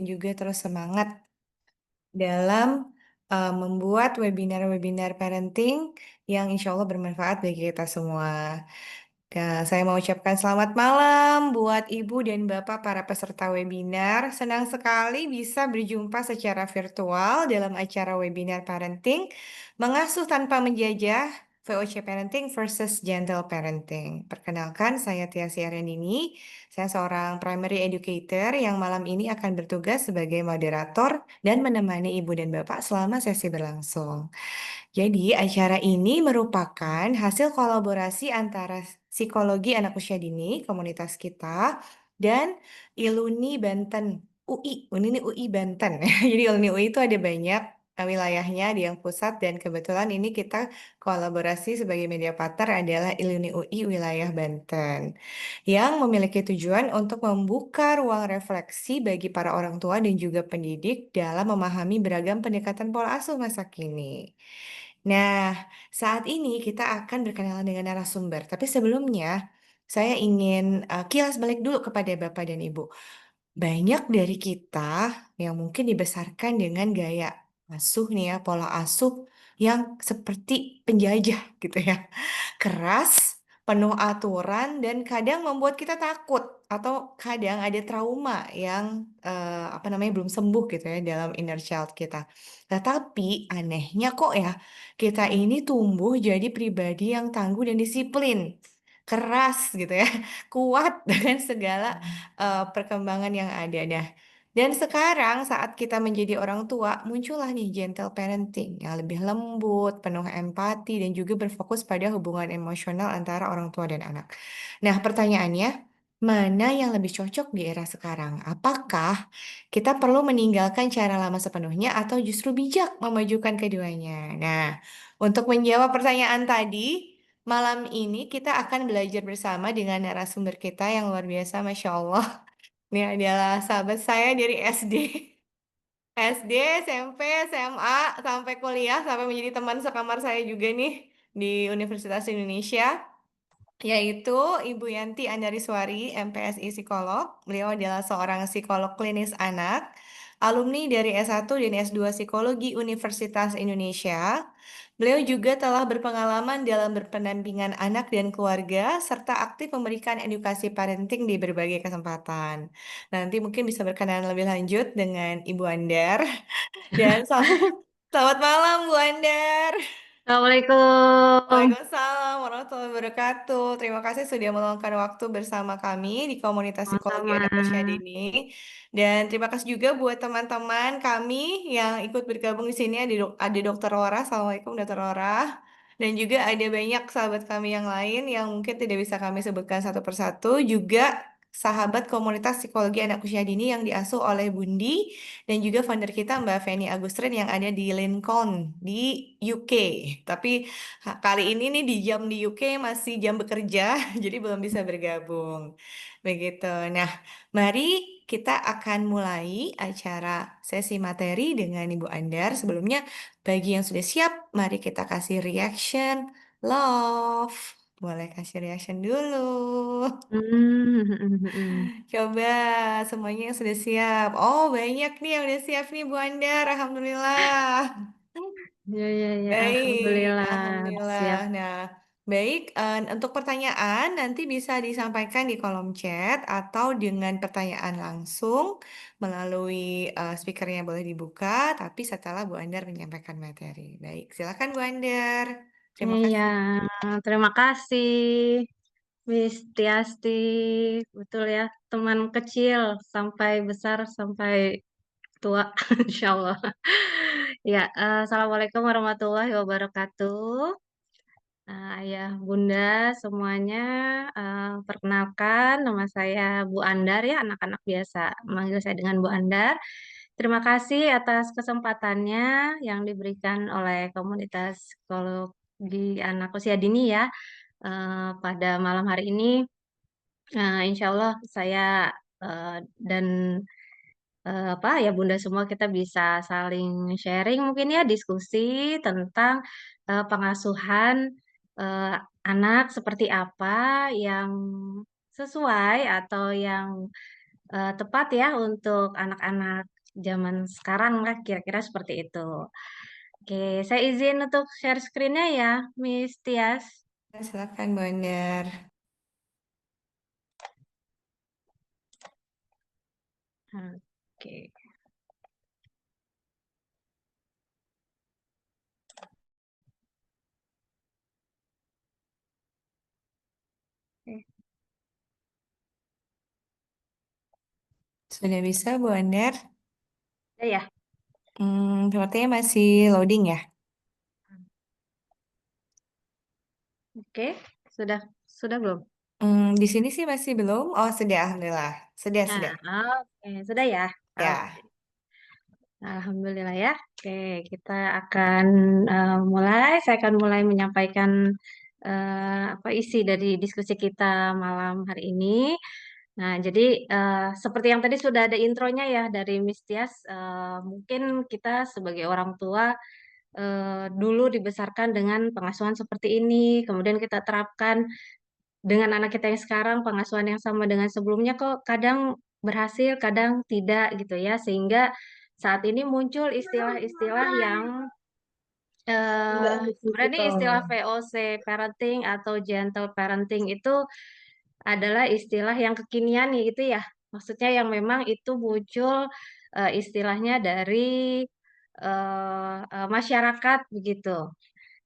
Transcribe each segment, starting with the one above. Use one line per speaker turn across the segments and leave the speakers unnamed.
juga terus semangat dalam membuat webinar-webinar parenting yang insya Allah bermanfaat bagi kita semua. Nah, saya mau ucapkan selamat malam buat Ibu dan Bapak para peserta webinar. Senang sekali bisa berjumpa secara virtual dalam acara webinar parenting, mengasuh tanpa menjajah, VOC Parenting versus Gentle Parenting. Perkenalkan, saya Tiasi Ariandini. Saya seorang primary educator yang malam ini akan bertugas sebagai moderator dan menemani Ibu dan Bapak selama sesi berlangsung. Jadi, acara ini merupakan hasil kolaborasi antara Psikologi Anak Usia Dini, komunitas kita, dan Iluni Banten, UI. Ini UI Banten. Jadi Iluni UI itu ada banyak wilayahnya di yang pusat dan kebetulan ini kita kolaborasi sebagai media partner adalah Iluni UI wilayah Banten yang memiliki tujuan untuk membuka ruang refleksi bagi para orang tua dan juga pendidik dalam memahami beragam pendekatan pola asuh masa kini. Nah, saat ini kita akan berkenalan dengan narasumber. Tapi sebelumnya, saya ingin kilas balik dulu kepada Bapak dan Ibu. Banyak dari kita yang mungkin dibesarkan dengan gaya asuh nih ya, pola asuh yang seperti penjajah gitu ya. Keras, penuh aturan, dan kadang membuat kita takut atau kadang ada trauma yang apa namanya belum sembuh gitu ya dalam inner child kita. Tetapi anehnya kok ya, kita ini tumbuh jadi pribadi yang tangguh dan disiplin, keras gitu ya, kuat dengan segala perkembangan yang ada. Nah, dan sekarang saat kita menjadi orang tua, muncullah nih gentle parenting yang lebih lembut, penuh empati, dan juga berfokus pada hubungan emosional antara orang tua dan anak. Nah, pertanyaannya, mana yang lebih cocok di era sekarang? Apakah kita perlu meninggalkan cara lama sepenuhnya atau justru bijak memajukan keduanya? Nah, untuk menjawab pertanyaan tadi, malam ini kita akan belajar bersama dengan narasumber kita yang luar biasa, Masya Allah. Ini adalah sahabat saya dari SD. SD, SMP, SMA, sampai kuliah, sampai menjadi teman sekamar saya juga nih di Universitas Indonesia, yaitu Ibu Yanti Andariswari, MPSI Psikolog. Beliau adalah seorang psikolog klinis anak, alumni dari S1 dan S2 Psikologi Universitas Indonesia. Beliau juga telah berpengalaman dalam berpendampingan anak dan keluarga, serta aktif memberikan edukasi parenting di berbagai kesempatan. Nanti mungkin bisa berkenalan lebih lanjut dengan Ibu Andar. Dan selamat malam Bu Andar.
Assalamualaikum.
Waalaikumsalam warahmatullahi wabarakatuh. Terima kasih sudah meluangkan waktu bersama kami di komunitas psikologi
Sama-sama.
anak usia dini. Dan terima kasih juga buat teman-teman kami yang ikut bergabung di sini. Ada Dokter Lora. Assalamualaikum Dokter Lora. Dan juga ada banyak sahabat kami yang lain yang mungkin tidak bisa kami sebutkan satu persatu. Juga sahabat komunitas psikologi anak usia dini yang diasuh oleh Bundi dan juga founder kita Mbak Feni Agustrin yang ada di Lincoln di UK. Tapi kali ini nih di jam di UK masih jam bekerja, jadi belum bisa bergabung. Begitu. Nah, mari kita akan mulai acara sesi materi dengan Ibu Andar. Sebelumnya, bagi yang sudah siap, mari kita kasih reaction love. Boleh kasih reaction dulu.
Hmm.
Coba semuanya yang sudah siap. Oh, banyak nih yang udah siap nih Bu Andar. Alhamdulillah.
Ya, ya, ya.
Baik,
Alhamdulillah.
Alhamdulillah.
Siap.
Nah, baik, untuk pertanyaan nanti bisa disampaikan di kolom chat atau dengan pertanyaan langsung melalui speakernya boleh dibuka, tapi setelah Bu Andar menyampaikan materi. Baik, silakan Bu Andar. Terima
Iya,
kasih.
terima kasih, Miss Tiasti. Betul ya, teman kecil sampai besar sampai tua, Insya Allah. Ya, Assalamualaikum warahmatullahi wabarakatuh. Ayah, Bunda, semuanya, perkenalkan nama saya Bu Andar ya, anak-anak biasa manggil saya dengan Bu Andar. Terima kasih atas kesempatannya yang diberikan oleh komunitas psikologi anak usia dini ya. Pada malam hari ini, insya Allah saya dan apa ya Bunda semua kita bisa saling sharing mungkin ya diskusi tentang pengasuhan eh, anak seperti apa yang sesuai atau yang tepat ya untuk anak-anak zaman sekarang lah, kira-kira seperti itu. Oke, saya izin untuk share screen-nya ya, Miss Tias.
Silakan, Bu Ender.
Oke. Oke.
Sudah bisa, Bu Ender?
Ya.
Sepertinya masih loading ya.
Oke, sudah sudah belum?
Di sini sih masih belum. Oh, sudah, alhamdulillah. Sudah,
Nah,
sudah.
oke, sudah ya.
Ya,
Oke, alhamdulillah ya. Oke, kita akan mulai. Saya akan mulai menyampaikan apa isi dari diskusi kita malam hari ini. Nah, jadi seperti yang tadi sudah ada intronya ya dari Miss Tias, mungkin kita sebagai orang tua dulu dibesarkan dengan pengasuhan seperti ini, kemudian kita terapkan dengan anak kita yang sekarang pengasuhan yang sama dengan sebelumnya kok kadang berhasil, kadang tidak gitu ya. Sehingga saat ini muncul istilah-istilah yang sebenarnya ini istilah VOC parenting atau gentle parenting itu adalah istilah yang kekinian nih gitu ya. Maksudnya yang memang itu muncul istilahnya dari masyarakat begitu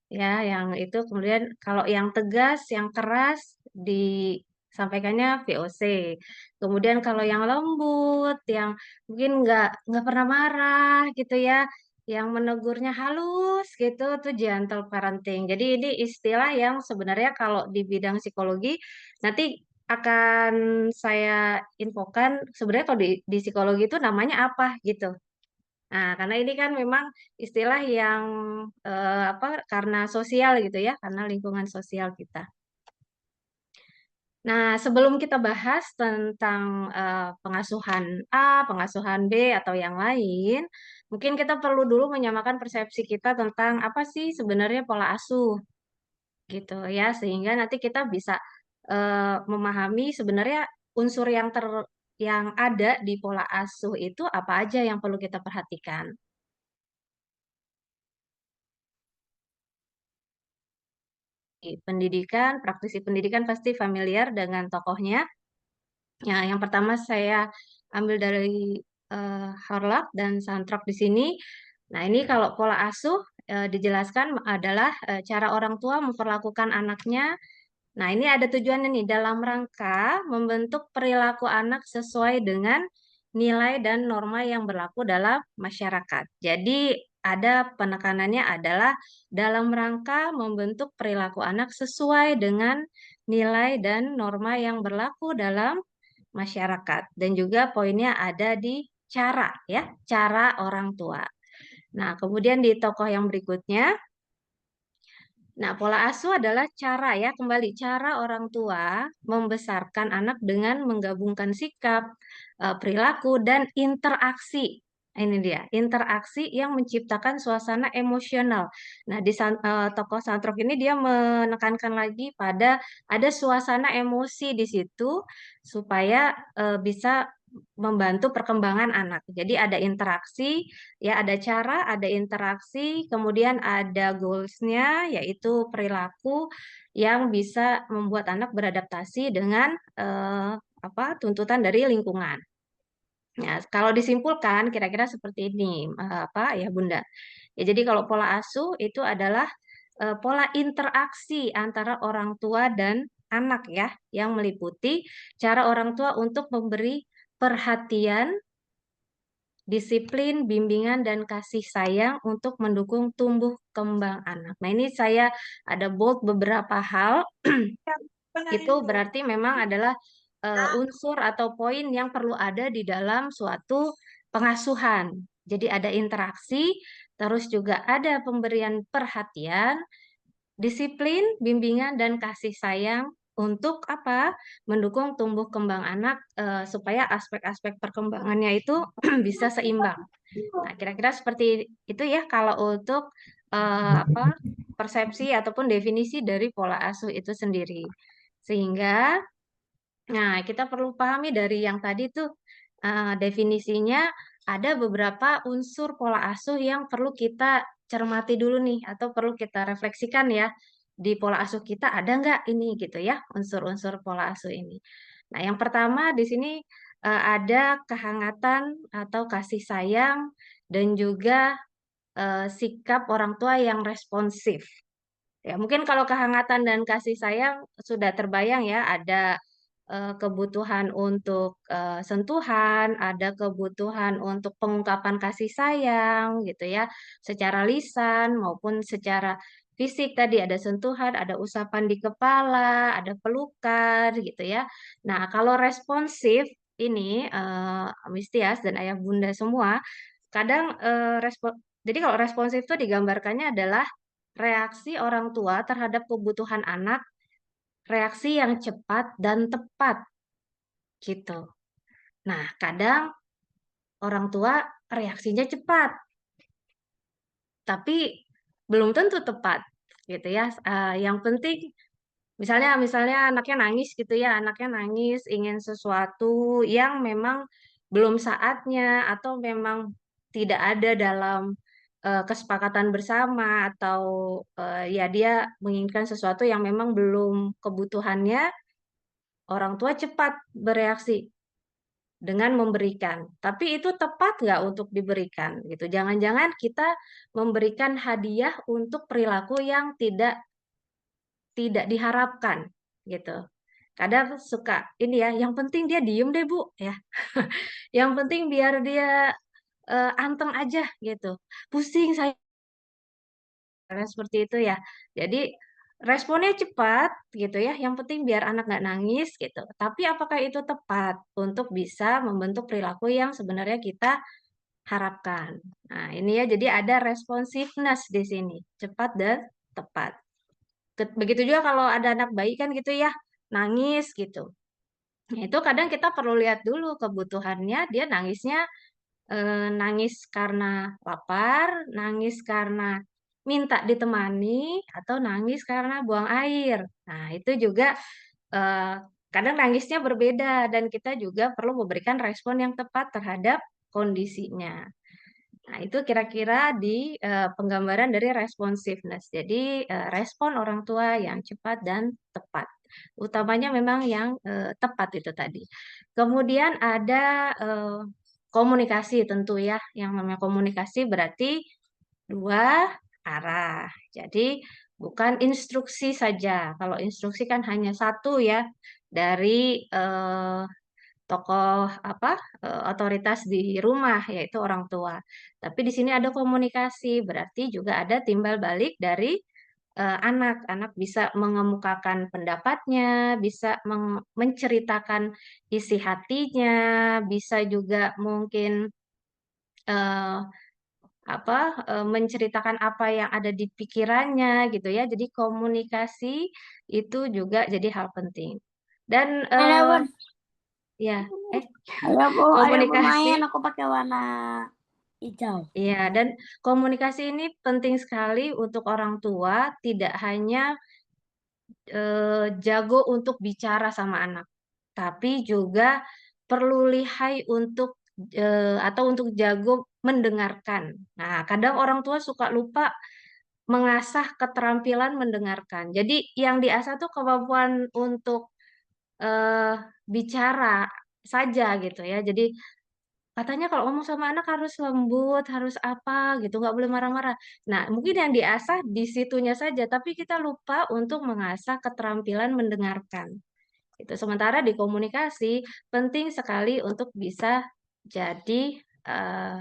ya, yang itu kemudian kalau yang tegas, yang keras disampaikannya VOC. Kemudian kalau yang lembut, yang mungkin nggak pernah marah gitu ya, yang menegurnya halus gitu, tuh gentle parenting. Jadi ini istilah yang sebenarnya kalau di bidang psikologi nanti akan saya infokan sebenarnya kalau di psikologi itu namanya apa gitu. Nah, karena ini kan memang istilah yang apa karena sosial gitu ya, karena lingkungan sosial kita. Nah, sebelum kita bahas tentang pengasuhan A, pengasuhan B atau yang lain, mungkin kita perlu dulu menyamakan persepsi kita tentang apa sih sebenarnya pola asuh gitu ya, sehingga nanti kita bisa memahami sebenarnya unsur yang ada di pola asuh itu apa aja yang perlu kita perhatikan. Pendidikan, praktisi pendidikan pasti familiar dengan tokohnya. Ya, yang pertama saya ambil dari Harlap dan Santrok di sini. Nah, ini kalau pola asuh dijelaskan adalah cara orang tua memperlakukan anaknya. Nah, ini ada tujuannya nih dalam rangka membentuk perilaku anak sesuai dengan nilai dan norma yang berlaku dalam masyarakat. Jadi, ada penekanannya adalah dalam rangka membentuk perilaku anak sesuai dengan nilai dan norma yang berlaku dalam masyarakat. Dan juga poinnya ada di cara ya, cara orang tua. Nah, kemudian di tokoh yang berikutnya nah, pola asuh adalah cara ya, kembali cara orang tua membesarkan anak dengan menggabungkan sikap, perilaku, dan interaksi. Ini dia, interaksi yang menciptakan suasana emosional. Nah, di tokoh Santrok ini dia menekankan lagi pada ada suasana emosi di situ supaya bisa membantu perkembangan anak. Jadi ada interaksi, ya ada cara, ada interaksi, kemudian ada goals-nya, yaitu perilaku yang bisa membuat anak beradaptasi dengan apa tuntutan dari lingkungan. Nah, kalau disimpulkan kira-kira seperti ini, apa ya Bunda? Ya, jadi kalau pola asuh itu adalah pola interaksi antara orang tua dan anak ya, yang meliputi cara orang tua untuk memberi perhatian, disiplin, bimbingan, dan kasih sayang untuk mendukung tumbuh kembang anak. Nah, ini saya ada bold beberapa hal, itu berarti memang adalah unsur atau poin yang perlu ada di dalam suatu pengasuhan. Jadi ada interaksi, terus juga ada pemberian perhatian, disiplin, bimbingan, dan kasih sayang untuk apa? Mendukung tumbuh kembang anak supaya aspek-aspek perkembangannya itu bisa seimbang. Nah, kira-kira seperti itu ya kalau untuk apa persepsi ataupun definisi dari pola asuh itu sendiri. Sehingga, nah kita perlu pahami dari yang tadi tuh. definisinya ada beberapa unsur pola asuh yang perlu kita cermati dulu nih, atau perlu kita refleksikan ya, di pola asuh kita ada nggak ini gitu ya, unsur-unsur pola asuh ini. Nah, yang pertama di sini ada kehangatan atau kasih sayang dan juga sikap orang tua yang responsif. Ya, mungkin kalau kehangatan dan kasih sayang sudah terbayang ya, ada kebutuhan untuk sentuhan, ada kebutuhan untuk pengungkapan kasih sayang gitu ya, secara lisan maupun secara fisik tadi ada sentuhan, ada usapan di kepala, ada pelukan gitu ya. Nah, kalau responsif ini Mistias dan ayah bunda semua, kadang jadi kalau responsif itu digambarkannya adalah reaksi orang tua terhadap kebutuhan anak, reaksi yang cepat dan tepat gitu. Nah, kadang orang tua reaksinya cepat, tapi belum tentu tepat gitu ya. Yang penting misalnya misalnya anaknya nangis gitu ya, anaknya nangis ingin sesuatu yang memang belum saatnya atau memang tidak ada dalam kesepakatan bersama atau ya dia menginginkan sesuatu yang memang belum kebutuhannya, orang tua cepat bereaksi dengan memberikan. Tapi itu tepat nggak untuk diberikan gitu. Jangan-jangan kita memberikan hadiah untuk perilaku yang tidak tidak diharapkan gitu. Kadang suka ini ya, yang penting dia diem deh Bu ya. Yang penting biar dia anteng aja gitu. Pusing saya seperti itu ya. Jadi responnya cepat gitu ya. Yang penting biar anak nggak nangis gitu. Tapi apakah itu tepat untuk bisa membentuk perilaku yang sebenarnya kita harapkan? Nah, ini ya, jadi ada responsiveness di sini, cepat dan tepat. Begitu juga kalau ada anak bayi kan gitu ya, nangis gitu. Nah, itu kadang kita perlu lihat dulu kebutuhannya, dia nangisnya nangis karena lapar, nangis karena minta ditemani, atau nangis karena buang air. Nah, itu juga eh, kadang nangisnya berbeda dan kita juga perlu memberikan respon yang tepat terhadap kondisinya. Nah, itu kira-kira di penggambaran dari responsiveness. Jadi, respon orang tua yang cepat dan tepat. Utamanya memang yang tepat itu tadi. Kemudian ada komunikasi tentu ya. Yang namanya komunikasi berarti dua arah. Jadi, bukan instruksi saja. Kalau instruksi kan hanya satu ya dari tokoh apa otoritas di rumah yaitu orang tua. Tapi di sini ada komunikasi, berarti juga ada timbal balik dari anak. Anak bisa mengemukakan pendapatnya, bisa menceritakan isi hatinya, bisa juga mungkin eh, apa menceritakan apa yang ada di pikirannya gitu ya. Jadi komunikasi itu juga jadi hal penting. Dan
Ada bun,
ya eh
ada
komunikasi.
pemain aku pakai warna hijau.
Iya, dan komunikasi ini penting sekali untuk orang tua, tidak hanya jago untuk bicara sama anak, tapi juga perlu lihai untuk atau untuk jago mendengarkan. Nah, kadang orang tua suka lupa mengasah keterampilan mendengarkan. Jadi yang diasah tuh kemampuan untuk eh, bicara saja gitu ya. Jadi katanya kalau ngomong sama anak harus lembut, harus apa gitu, nggak boleh marah-marah. Nah, mungkin yang diasah di situnya saja, tapi kita lupa untuk mengasah keterampilan mendengarkan. Itu sementara di komunikasi penting sekali untuk bisa jadi eh,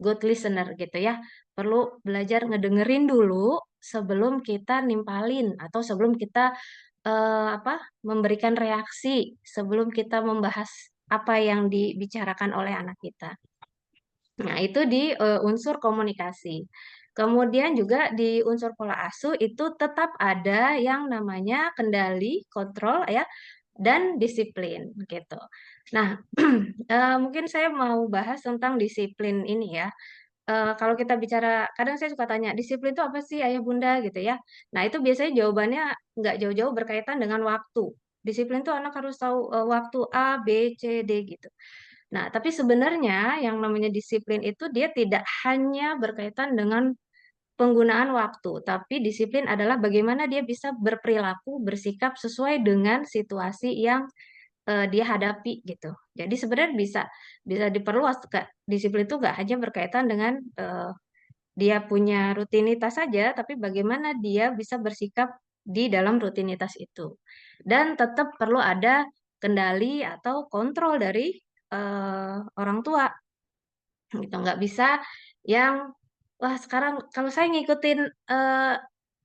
good listener gitu ya. Perlu belajar ngedengerin dulu sebelum kita nimpalin atau sebelum kita apa memberikan reaksi, sebelum kita membahas apa yang dibicarakan oleh anak kita. Nah, itu di unsur komunikasi. Kemudian juga di unsur pola asuh itu tetap ada yang namanya kendali, kontrol ya, dan disiplin gitu. Nah, mungkin saya mau bahas tentang disiplin ini ya. Kalau kita bicara, kadang saya suka tanya, disiplin itu apa sih ayah bunda gitu ya. Nah, itu biasanya jawabannya nggak jauh-jauh berkaitan dengan waktu. Disiplin itu anak harus tahu waktu A, B, C, D gitu. Nah, tapi sebenarnya yang namanya disiplin itu dia tidak hanya berkaitan dengan penggunaan waktu, tapi disiplin adalah bagaimana dia bisa berperilaku, bersikap sesuai dengan situasi yang dia hadapi gitu. Jadi sebenarnya bisa bisa diperluas. Disiplin itu nggak hanya berkaitan dengan dia punya rutinitas saja, tapi bagaimana dia bisa bersikap di dalam rutinitas itu. Dan tetap perlu ada kendali atau kontrol dari orang tua gitu. Nggak bisa yang wah sekarang kalau saya ngikutin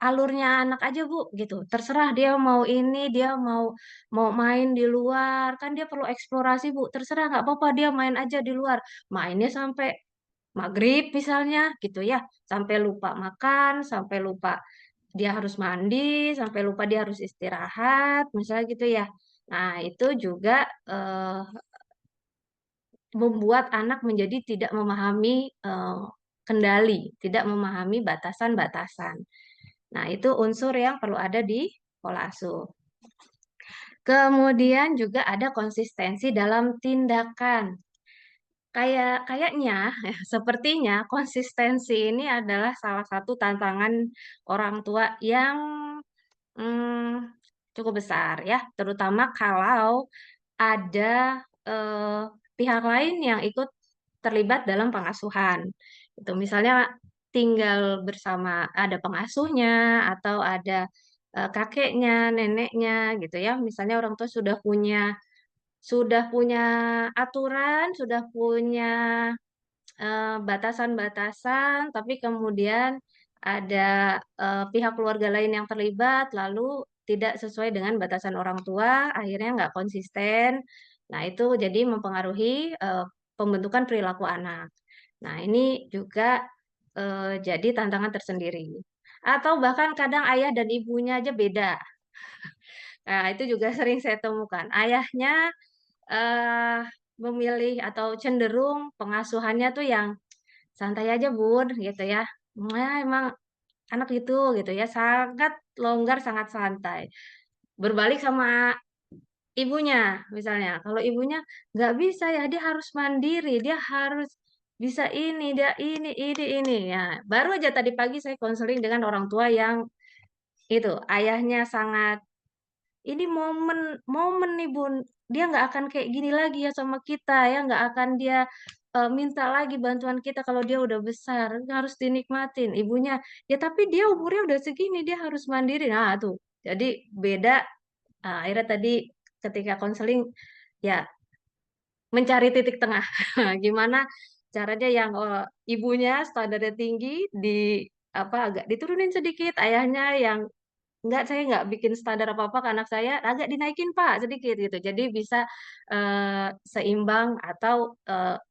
alurnya anak aja Bu gitu, terserah dia mau ini, dia mau mau main di luar, kan dia perlu eksplorasi Bu, terserah nggak apa-apa dia main aja di luar, mainnya sampai maghrib misalnya gitu ya, sampai lupa makan, sampai lupa dia harus mandi, sampai lupa dia harus istirahat, misalnya gitu ya. Nah, itu juga membuat anak menjadi tidak memahami kendali, tidak memahami batasan-batasan. Nah, itu unsur yang perlu ada di pola asuh. Kemudian juga ada konsistensi dalam tindakan. Kayaknya, sepertinya konsistensi ini adalah salah satu tantangan orang tua yang cukup besar ya, terutama kalau ada eh, pihak lain yang ikut terlibat dalam pengasuhan. Itu misalnya tinggal bersama ada pengasuhnya atau ada kakeknya, neneknya gitu ya. Misalnya orang tua sudah punya aturan, sudah punya batasan-batasan, tapi kemudian ada pihak keluarga lain yang terlibat, lalu tidak sesuai dengan batasan orang tua, akhirnya nggak konsisten. Nah, itu jadi mempengaruhi pembentukan perilaku anak. Nah, ini juga jadi tantangan tersendiri. Atau bahkan kadang ayah dan ibunya aja beda. Nah, itu juga sering saya temukan. Ayahnya eh, memilih atau cenderung pengasuhannya tuh yang santai aja bun gitu ya. Nah, emang anak gitu ya, sangat longgar, sangat santai. Berbalik sama ibunya misalnya, kalau ibunya nggak bisa ya, dia harus mandiri, dia harus bisa ini, dia ini ya. Baru aja tadi pagi saya konseling dengan orang tua yang itu ayahnya sangat ini momen momen nih Bun, dia nggak akan kayak gini lagi ya sama kita ya, nggak akan dia minta lagi bantuan kita kalau dia udah besar, harus dinikmatin. Ibunya ya tapi dia umurnya udah segini, dia harus mandiri. Nah tuh jadi beda. Akhirnya tadi ketika konseling ya mencari titik tengah. Gimana caranya yang ibunya standarnya tinggi di apa agak diturunin sedikit, ayahnya yang enggak, saya nggak bikin standar apa-apa ke anak saya, agak dinaikin Pak sedikit gitu. Jadi bisa seimbang atau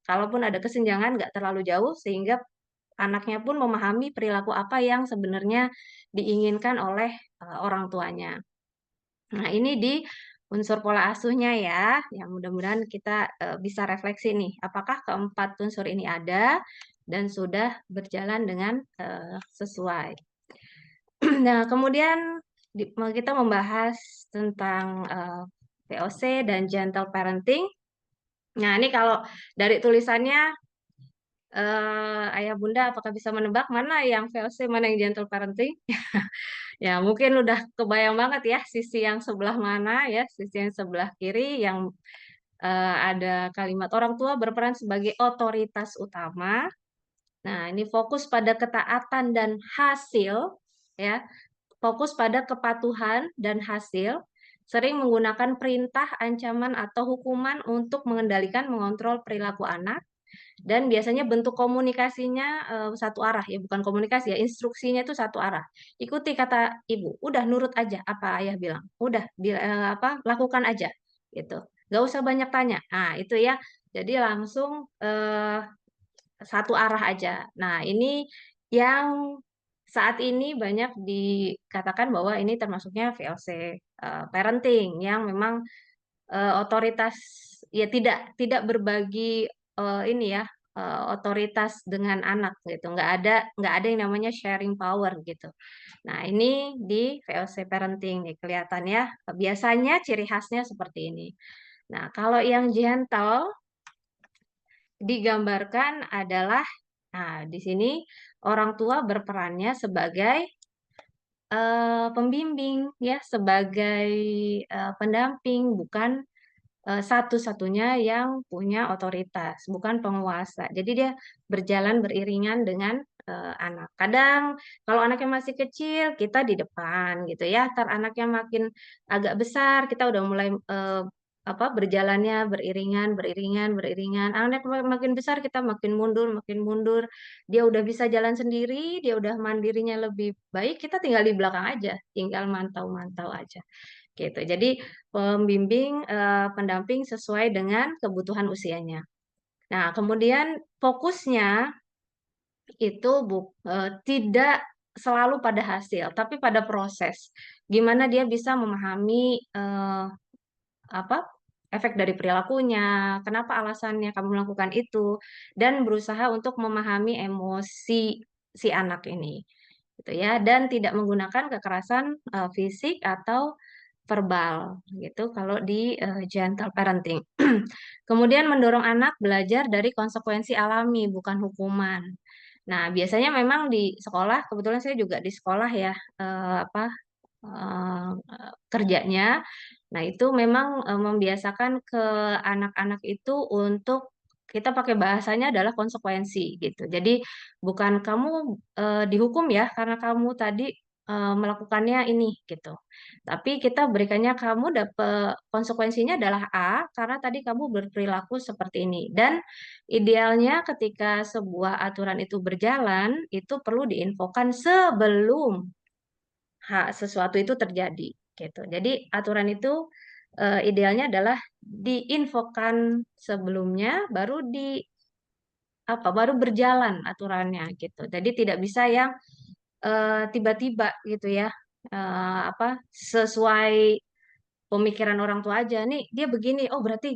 kalaupun ada kesenjangan nggak terlalu jauh sehingga anaknya pun memahami perilaku apa yang sebenarnya diinginkan oleh orang tuanya. Nah, ini di unsur pola asuhnya ya, yang mudah-mudahan kita bisa refleksi nih, apakah keempat unsur ini ada dan sudah berjalan dengan sesuai. Nah, kemudian kita membahas tentang VOC dan gentle parenting. Nah, ini kalau dari tulisannya, Ayah Bunda apakah bisa menebak mana yang VOC, mana yang gentle parenting? Ya, mungkin udah kebayang banget ya sisi yang sebelah mana ya, sisi yang sebelah kiri yang ada kalimat orang tua berperan sebagai otoritas utama. Nah, ini fokus pada ketaatan dan hasil ya. Fokus pada kepatuhan dan hasil, sering menggunakan perintah, ancaman, atau hukuman untuk mengendalikan, mengontrol perilaku anak, dan biasanya bentuk komunikasinya satu arah ya, bukan komunikasi ya, instruksinya itu satu arah. Ikuti kata ibu, udah nurut aja apa ayah bilang, udah apa lakukan aja gitu, nggak usah banyak tanya. Nah itu ya, jadi langsung satu arah aja. Nah, ini yang saat ini banyak dikatakan bahwa ini termasuknya VOC parenting yang memang otoritas ya tidak berbagi ini ya otoritas dengan anak gitu. Nggak ada yang namanya sharing power gitu. Nah, ini di VOC parenting nih kelihatan ya. Biasanya ciri khasnya seperti ini. Nah, kalau yang gentle digambarkan adalah, nah di sini orang tua berperannya sebagai pembimbing ya, sebagai pendamping, bukan satu-satunya yang punya otoritas, bukan penguasa. Jadi dia berjalan beriringan dengan anak. Kadang kalau anaknya masih kecil, kita di depan gitu ya. Ntar anaknya makin agak besar, kita udah mulai apa berjalannya beriringan, beriringan, beriringan. Anak makin besar, kita makin mundur, makin mundur. Dia udah bisa jalan sendiri, dia udah mandirinya lebih baik, kita tinggal di belakang aja, tinggal mantau-mantau aja gitu. Jadi pembimbing, pendamping sesuai dengan kebutuhan usianya. Nah, kemudian fokusnya itu tidak selalu pada hasil, tapi pada proses. Gimana dia bisa memahami apa efek dari perilakunya, kenapa alasannya kamu melakukan itu, dan berusaha untuk memahami emosi si anak ini, gitu ya, dan tidak menggunakan kekerasan fisik atau verbal gitu kalau di gentle parenting. Kemudian mendorong anak belajar dari konsekuensi alami bukan hukuman. Nah, biasanya memang di sekolah, kebetulan saya juga di sekolah ya, apa eh, kerjanya. Nah, itu memang membiasakan ke anak-anak itu untuk kita pakai bahasanya adalah konsekuensi gitu. Jadi bukan kamu dihukum ya karena kamu tadi melakukannya ini gitu. Tapi kita berikannya kamu dapat konsekuensinya adalah A karena tadi kamu berperilaku seperti ini. Dan idealnya ketika sebuah aturan itu berjalan itu perlu diinfokan sebelum sesuatu itu terjadi gitu. Jadi aturan itu idealnya adalah diinfokan sebelumnya baru berjalan aturannya gitu. Jadi tidak bisa yang tiba-tiba gitu ya sesuai pemikiran orang tua aja nih dia begini oh berarti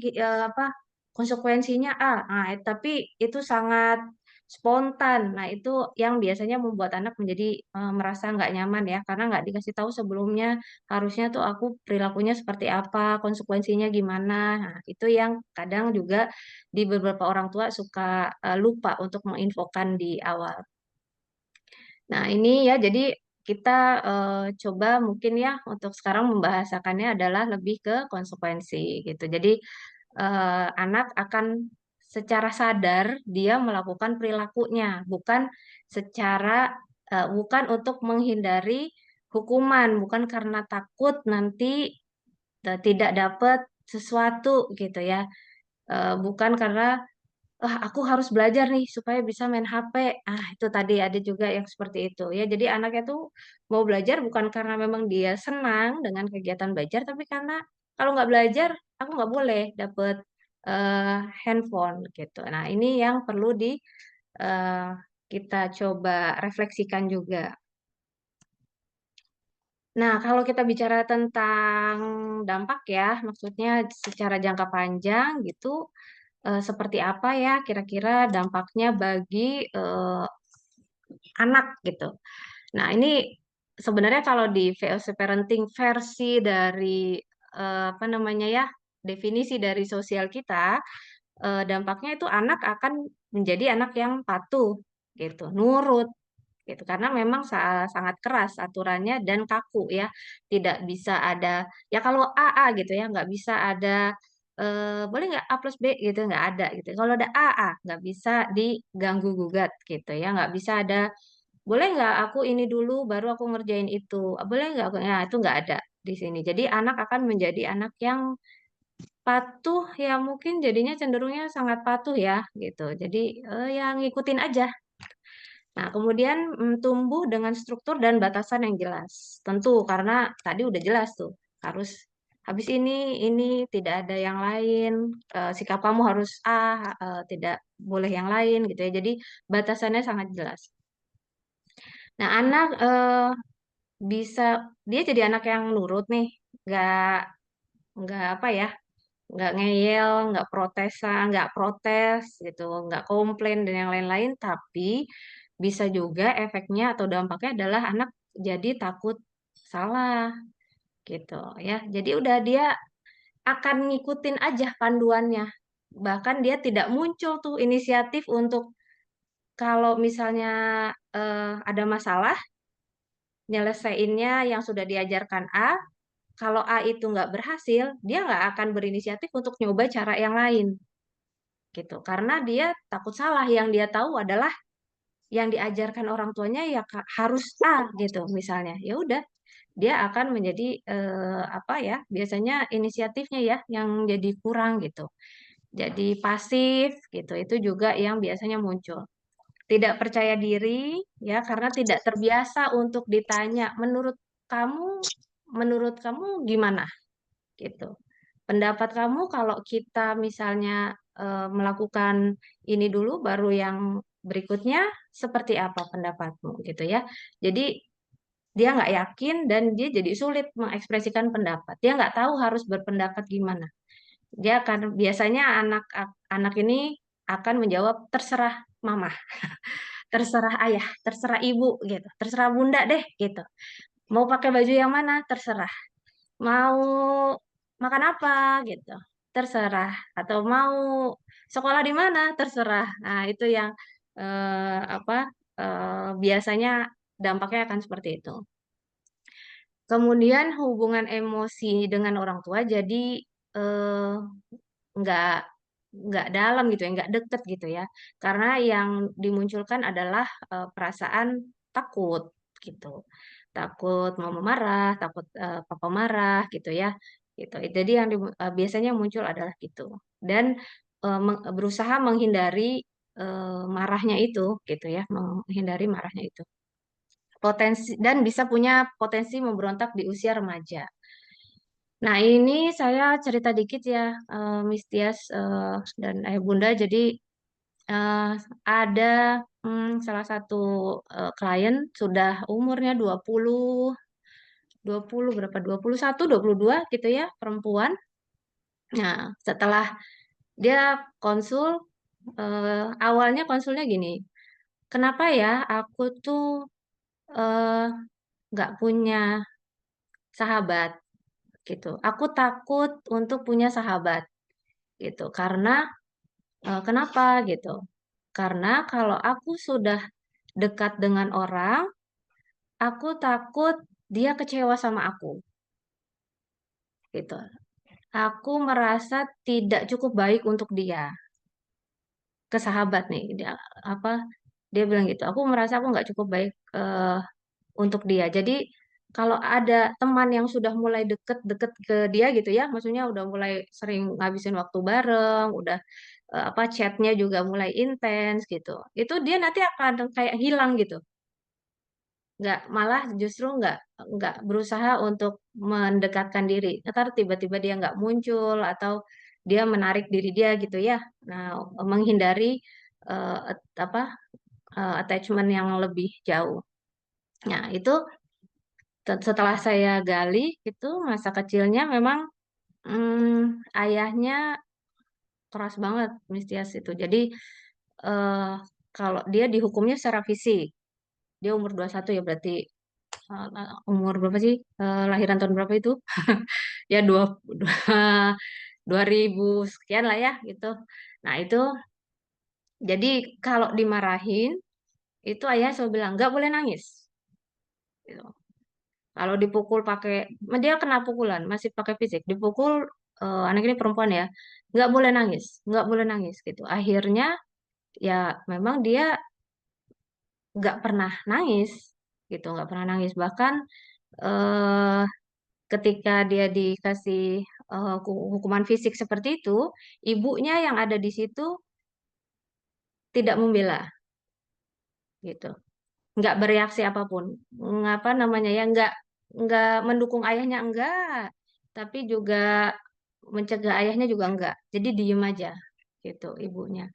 konsekuensinya A. Nah, tapi itu sangat spontan. Nah, itu yang biasanya membuat anak menjadi merasa nggak nyaman ya, karena nggak dikasih tahu sebelumnya. Harusnya tuh aku perilakunya seperti apa, konsekuensinya gimana. Nah, itu yang kadang juga di beberapa orang tua suka lupa untuk menginfokan di awal. Nah, ini ya, jadi kita coba mungkin ya untuk sekarang membahasakannya adalah lebih ke konsekuensi gitu. Jadi anak akan secara sadar dia melakukan perilakunya, bukan untuk menghindari hukuman, bukan karena takut nanti tidak dapat sesuatu gitu ya. Bukan karena aku harus belajar nih supaya bisa main HP. Ah, itu tadi ada juga yang seperti itu ya. Jadi anaknya tuh mau belajar bukan karena memang dia senang dengan kegiatan belajar, tapi karena kalau nggak belajar, aku nggak boleh dapet handphone gitu. Nah, ini yang perlu eh, kita coba refleksikan juga. Nah, kalau kita bicara tentang dampak ya, maksudnya secara jangka panjang gitu, seperti apa ya kira-kira dampaknya bagi eh, anak gitu. Nah, ini sebenarnya kalau di VOC parenting versi dari apa namanya ya, definisi dari sosial kita, dampaknya itu anak akan menjadi anak yang patuh gitu, nurut gitu karena memang sangat keras aturannya dan kaku ya. Tidak bisa ada ya kalau A A gitu ya, nggak bisa ada boleh nggak A plus B gitu nggak ada gitu. Kalau ada A A nggak bisa diganggu gugat gitu ya, nggak bisa ada boleh nggak aku ini dulu baru aku ngerjain itu. Boleh nggak aku ya itu nggak ada di sini. Jadi anak akan menjadi anak yang patuh ya mungkin jadinya cenderungnya sangat patuh ya gitu. Jadi yang ngikutin aja. Nah, kemudian tumbuh dengan struktur dan batasan yang jelas. Tentu karena tadi udah jelas tuh, harus habis ini tidak ada yang lain, sikap kamu harus A, tidak boleh yang lain gitu ya. Jadi batasannya sangat jelas. Nah, anak bisa dia jadi anak yang nurut nih, nggak nggak apa ya, nggak ngeyel, nggak protes gitu, nggak komplain dan yang lain-lain, tapi bisa juga efeknya atau dampaknya adalah anak jadi takut salah gitu ya. Jadi udah dia akan ngikutin aja panduannya. bahkan dia tidak muncul tuh inisiatif untuk kalau misalnya ada masalah, nyelesainnya yang sudah diajarkan A, kalau A itu nggak berhasil, dia nggak akan berinisiatif untuk nyoba cara yang lain, gitu. Karena dia takut salah. Yang dia tahu adalah yang diajarkan orang tuanya ya harus A, gitu, misalnya. Ya udah, dia akan menjadi apa ya? Biasanya inisiatifnya ya yang jadi kurang gitu. Jadi pasif gitu. Itu juga yang biasanya muncul. Tidak percaya diri ya karena tidak terbiasa untuk ditanya menurut kamu gimana gitu. Pendapat kamu kalau kita misalnya melakukan ini dulu baru yang berikutnya seperti apa pendapatmu gitu ya. Jadi dia nggak yakin dan dia jadi sulit mengekspresikan pendapat. Dia nggak tahu harus berpendapat gimana. Dia akan biasanya anak ini akan menjawab terserah mama, terserah ayah, terserah ibu gitu, terserah bunda deh gitu. Mau pakai baju yang mana terserah, mau makan apa gitu, terserah, atau mau sekolah di mana terserah. Nah, itu yang apa biasanya dampaknya akan seperti itu. Kemudian hubungan emosi dengan orang tua jadi eh, nggak nggak dalam gitu ya, nggak deket gitu ya, karena yang dimunculkan adalah perasaan takut gitu, takut mama marah, takut papa marah gitu ya, gitu. Jadi yang biasanya muncul adalah gitu dan berusaha menghindari marahnya itu gitu ya, menghindari marahnya itu. Potensi dan bisa punya potensi memberontak di usia remaja. Nah, ini saya cerita dikit ya, Miss Tias dan Ayah Bunda. Jadi, eh, ada salah satu klien sudah umurnya 20 berapa? 21, 22 gitu ya, perempuan. Nah, setelah dia konsul, awalnya konsulnya gini, kenapa ya aku tuh eh, nggak punya sahabat gitu. Aku takut untuk punya sahabat gitu. Karena kenapa gitu? Karena kalau aku sudah dekat dengan orang, aku takut dia kecewa sama aku gitu. Aku merasa tidak cukup baik untuk dia. Ke sahabat nih, dia apa? Dia bilang gitu. Aku merasa aku nggak cukup baik untuk dia. Jadi kalau ada teman yang sudah mulai deket-deket ke dia gitu ya, maksudnya udah mulai sering ngabisin waktu bareng, udah apa chatnya juga mulai intens gitu. Itu dia nanti akan kayak hilang gitu. Nggak, malah justru nggak berusaha untuk mendekatkan diri. Ntar tiba-tiba dia nggak muncul atau dia menarik diri dia gitu ya. Nah, menghindari apa attachment yang lebih jauh. Nah, itu setelah saya gali itu masa kecilnya memang ayahnya keras banget Mistias itu. Jadi eh, kalau dia dihukumnya secara fisik, dia umur 21 ya berarti umur berapa sih? Lahiran tahun berapa itu? Ya dua ribu sekian lah ya gitu. Nah, itu jadi kalau dimarahin itu ayah selalu bilang nggak boleh nangis. Gitu. Kalau dipukul pakai, dia kena pukulan, masih pakai fisik. Dipukul anak ini perempuan ya, nggak boleh nangis, nggak boleh nangis gitu. Akhirnya ya memang dia nggak pernah nangis gitu, nggak pernah nangis. Bahkan eh, ketika dia dikasih hukuman fisik seperti itu, ibunya yang ada di situ tidak membela gitu, nggak bereaksi apapun, ngapa namanya ya, nggak mendukung ayahnya enggak, tapi juga mencegah ayahnya juga enggak. Jadi diem aja gitu ibunya.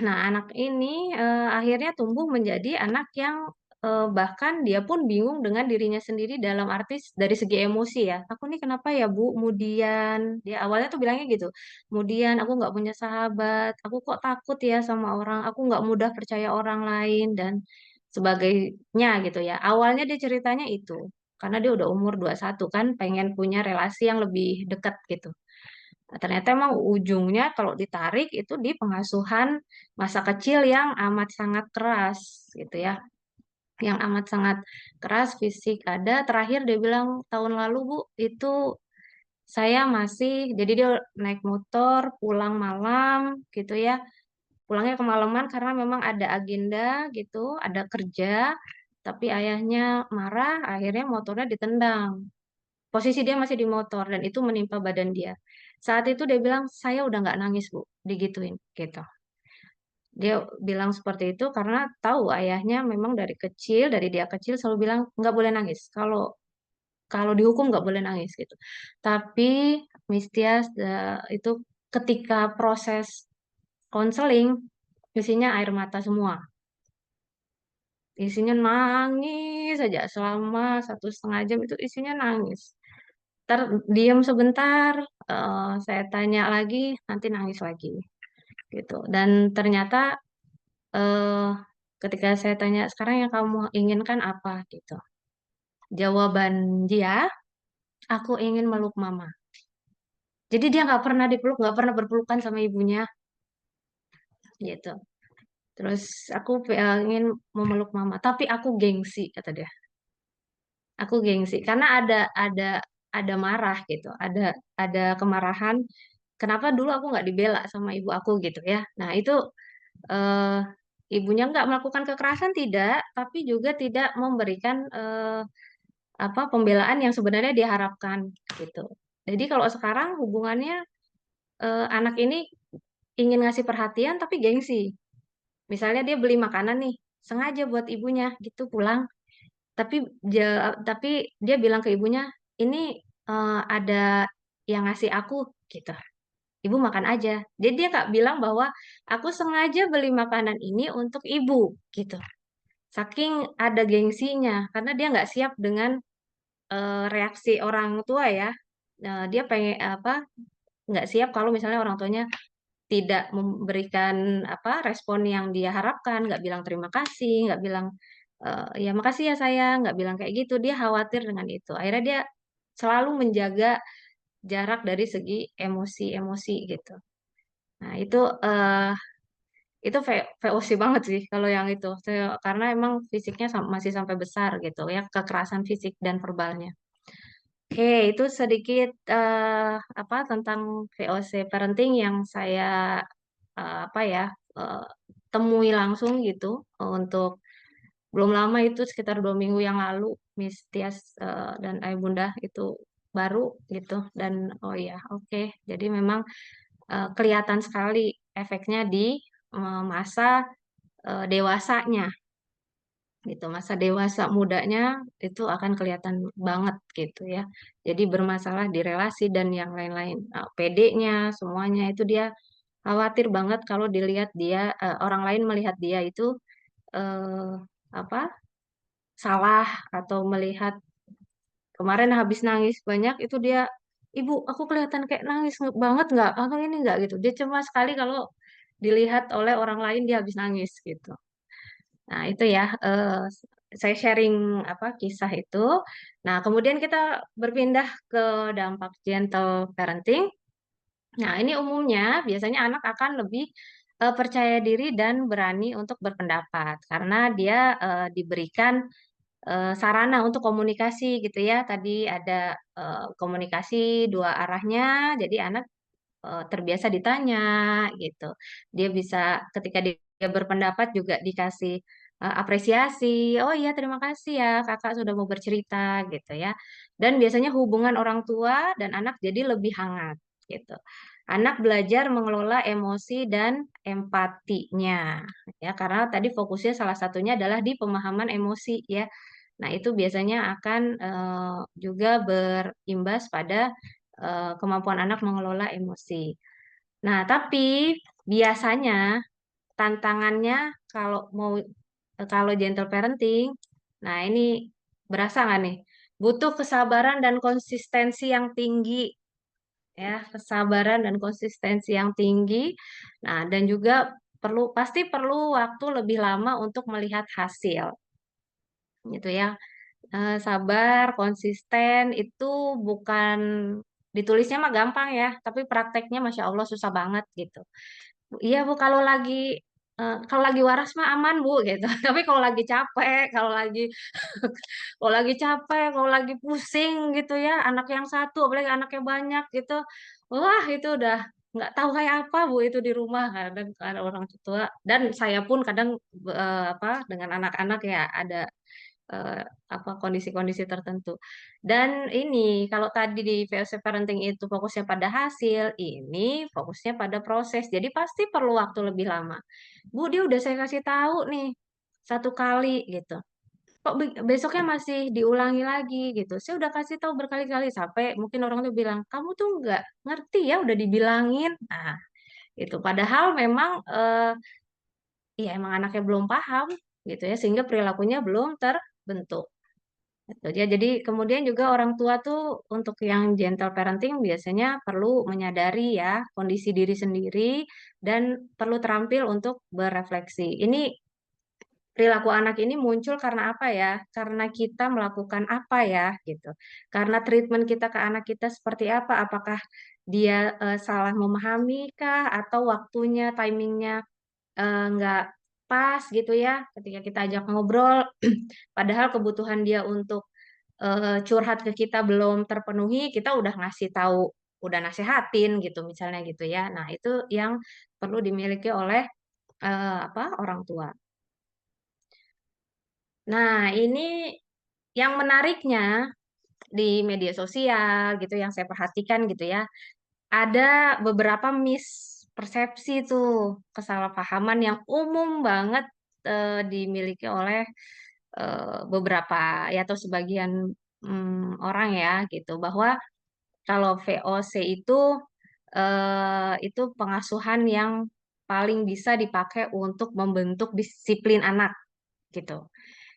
Nah, anak ini akhirnya tumbuh menjadi anak yang bahkan dia pun bingung dengan dirinya sendiri dalam arti dari segi emosi ya. Aku nih kenapa ya Bu? Kemudian dia awalnya tuh bilangnya gitu. Kemudian aku nggak punya sahabat. Aku kok takut ya sama orang. Aku nggak mudah percaya orang lain dan sebagainya gitu ya. Awalnya dia ceritanya itu. Karena dia udah umur 21 kan pengen punya relasi yang lebih dekat gitu. Nah, ternyata emang ujungnya kalau ditarik itu di pengasuhan masa kecil yang amat sangat keras gitu ya. Yang amat sangat keras fisik ada. Terakhir dia bilang tahun lalu Bu, itu saya masih, jadi dia naik motor pulang malam gitu ya. Pulangnya kemalaman karena memang ada agenda gitu, ada kerja. Tapi ayahnya marah, akhirnya motornya ditendang. Posisi dia masih di motor dan itu menimpa badan dia. Saat itu dia bilang, saya udah nggak nangis Bu, digituin gitu. Dia bilang seperti itu karena tahu ayahnya memang dari kecil, dari dia kecil selalu bilang nggak boleh nangis. Kalau kalau dihukum nggak boleh nangis gitu. Tapi Mistias itu ketika proses konseling isinya air mata semua. Isinya nangis saja selama 1,5 jam itu isinya nangis. Ntar diam sebentar, saya tanya lagi, nanti nangis lagi gitu. Dan ternyata eh, ketika saya tanya sekarang yang kamu inginkan apa gitu, jawaban dia, aku ingin meluk mama. Jadi dia nggak pernah dipeluk, nggak pernah berpelukan sama ibunya gitu. Terus aku ingin memeluk mama, tapi aku gengsi kata dia. Aku gengsi karena ada marah gitu, ada kemarahan. Kenapa dulu aku nggak dibela sama ibu aku gitu ya? Nah itu eh, ibunya nggak melakukan kekerasan tidak, tapi juga tidak memberikan apa pembelaan yang sebenarnya diharapkan gitu. Jadi kalau sekarang hubungannya anak ini ingin ngasih perhatian tapi gengsi. Misalnya dia beli makanan nih, sengaja buat ibunya gitu pulang. Tapi dia bilang ke ibunya, ini ada yang ngasih aku gitu. Ibu makan aja. Jadi dia nggak bilang bahwa aku sengaja beli makanan ini untuk ibu gitu. Saking ada gengsinya, karena dia nggak siap dengan reaksi orang tua ya. Dia pengen apa? Nggak siap kalau misalnya orang tuanya tidak memberikan apa respon yang dia harapkan, nggak bilang terima kasih, nggak bilang ya makasih ya sayang, nggak bilang kayak gitu. Dia khawatir dengan itu. Akhirnya dia selalu menjaga jarak dari segi emosi-emosi gitu. Nah itu VOC banget sih kalau yang itu. Karena emang fisiknya masih sampai besar gitu ya, kekerasan fisik dan verbalnya. Oke, itu sedikit apa tentang VOC parenting yang saya apa ya eh, temui langsung gitu untuk belum lama itu sekitar 2 minggu yang lalu Miss Tias dan Ayah Bunda itu baru gitu dan oh ya oke jadi memang kelihatan sekali efeknya di masa dewasanya gitu masa dewasa mudanya itu akan kelihatan banget gitu ya jadi bermasalah di relasi dan yang lain-lain. Nah, PD-nya semuanya itu dia khawatir banget kalau dilihat dia orang lain melihat dia itu eh, apa salah atau melihat kemarin habis nangis banyak itu dia ibu aku kelihatan kayak nangis banget nggak atau ini nggak gitu dia cuma sekali kalau dilihat oleh orang lain dia habis nangis gitu. Nah itu ya saya sharing apa kisah itu. Nah kemudian kita berpindah ke dampak gentle parenting. Nah, ini umumnya biasanya anak akan lebih percaya diri dan berani untuk berpendapat karena dia diberikan sarana untuk komunikasi gitu ya. Tadi ada komunikasi dua arahnya, jadi anak terbiasa ditanya gitu. Dia bisa ketika dia berpendapat juga dikasih apresiasi. Oh iya, terima kasih ya kakak sudah mau bercerita gitu ya. Dan biasanya hubungan orang tua dan anak jadi lebih hangat gitu. Anak belajar mengelola emosi dan empatinya ya karena tadi fokusnya salah satunya adalah di pemahaman emosi ya. Nah, itu biasanya akan juga berimbas pada kemampuan anak mengelola emosi. Nah, tapi biasanya tantangannya kalau mau kalau gentle parenting, nah ini berasa nggak nih? Butuh kesabaran dan konsistensi yang tinggi ya, kesabaran dan konsistensi yang tinggi. Nah, dan juga pasti perlu waktu lebih lama untuk melihat hasil gitu ya. Sabar, konsisten itu bukan Ditulisnya mah gampang ya, tapi prakteknya Masya Allah susah banget gitu. Iya Bu, kalau lagi waras mah aman Bu gitu. Tapi kalau lagi capek, kalau lagi pusing gitu ya, anak yang satu, apalagi anaknya banyak gitu, wah itu udah nggak tahu kayak apa Bu itu di rumah kadang ada orang tua dan saya pun kadang apa dengan anak-anak ya ada eh, apa kondisi-kondisi tertentu. Dan ini kalau tadi di VOC parenting itu fokusnya pada hasil, ini fokusnya pada proses. Jadi pasti perlu waktu lebih lama. Bu, dia udah saya kasih tahu nih satu kali gitu. Kok besoknya masih diulangi lagi gitu. Saya udah kasih tahu berkali-kali sampai mungkin orang tuh bilang, "Kamu tuh nggak ngerti ya, udah dibilangin." Nah, itu padahal memang ya emang anaknya belum paham gitu ya sehingga perilakunya belum terbentuk. Gitu ya. Jadi kemudian juga orang tua tuh untuk yang gentle parenting biasanya perlu menyadari ya kondisi diri sendiri dan perlu terampil untuk berefleksi. Ini perilaku anak ini muncul karena apa ya? Karena kita melakukan apa ya gitu. Karena treatment kita ke anak kita seperti apa? Apakah dia salah memahami kah atau waktunya, timingnya nggak pas gitu ya ketika kita ajak ngobrol padahal kebutuhan dia untuk curhat ke kita belum terpenuhi kita udah ngasih tahu udah nasehatin gitu misalnya gitu ya nah itu yang perlu dimiliki oleh apa orang tua. Nah ini yang menariknya di media sosial gitu yang saya perhatikan gitu ya ada beberapa mispersepsi tuh kesalahpahaman yang umum banget dimiliki oleh beberapa ya atau sebagian orang ya gitu bahwa kalau VOC itu pengasuhan yang paling bisa dipakai untuk membentuk disiplin anak gitu.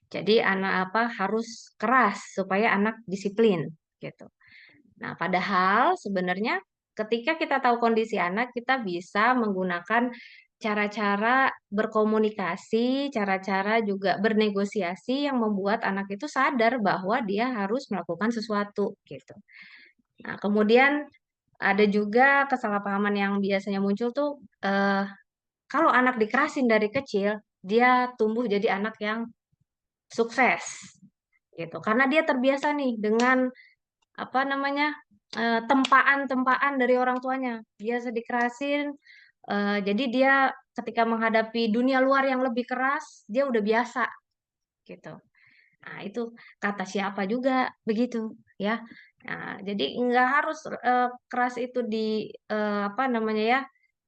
Jadi anak apa harus keras supaya anak disiplin gitu. Nah, padahal sebenarnya ketika kita tahu kondisi anak, kita bisa menggunakan cara-cara berkomunikasi, cara-cara juga bernegosiasi yang membuat anak itu sadar bahwa dia harus melakukan sesuatu gitu. Nah, kemudian ada juga kesalahpahaman yang biasanya muncul tuh kalau anak dikerasin dari kecil, dia tumbuh jadi anak yang sukses gitu. Karena dia terbiasa nih dengan apa namanya tempaan-tempaan dari orang tuanya. Biasa dikerasin, jadi dia ketika menghadapi dunia luar yang lebih keras, dia udah biasa gitu. Nah, itu kata siapa juga begitu ya. Nah, jadi nggak harus keras itu di apa namanya ya.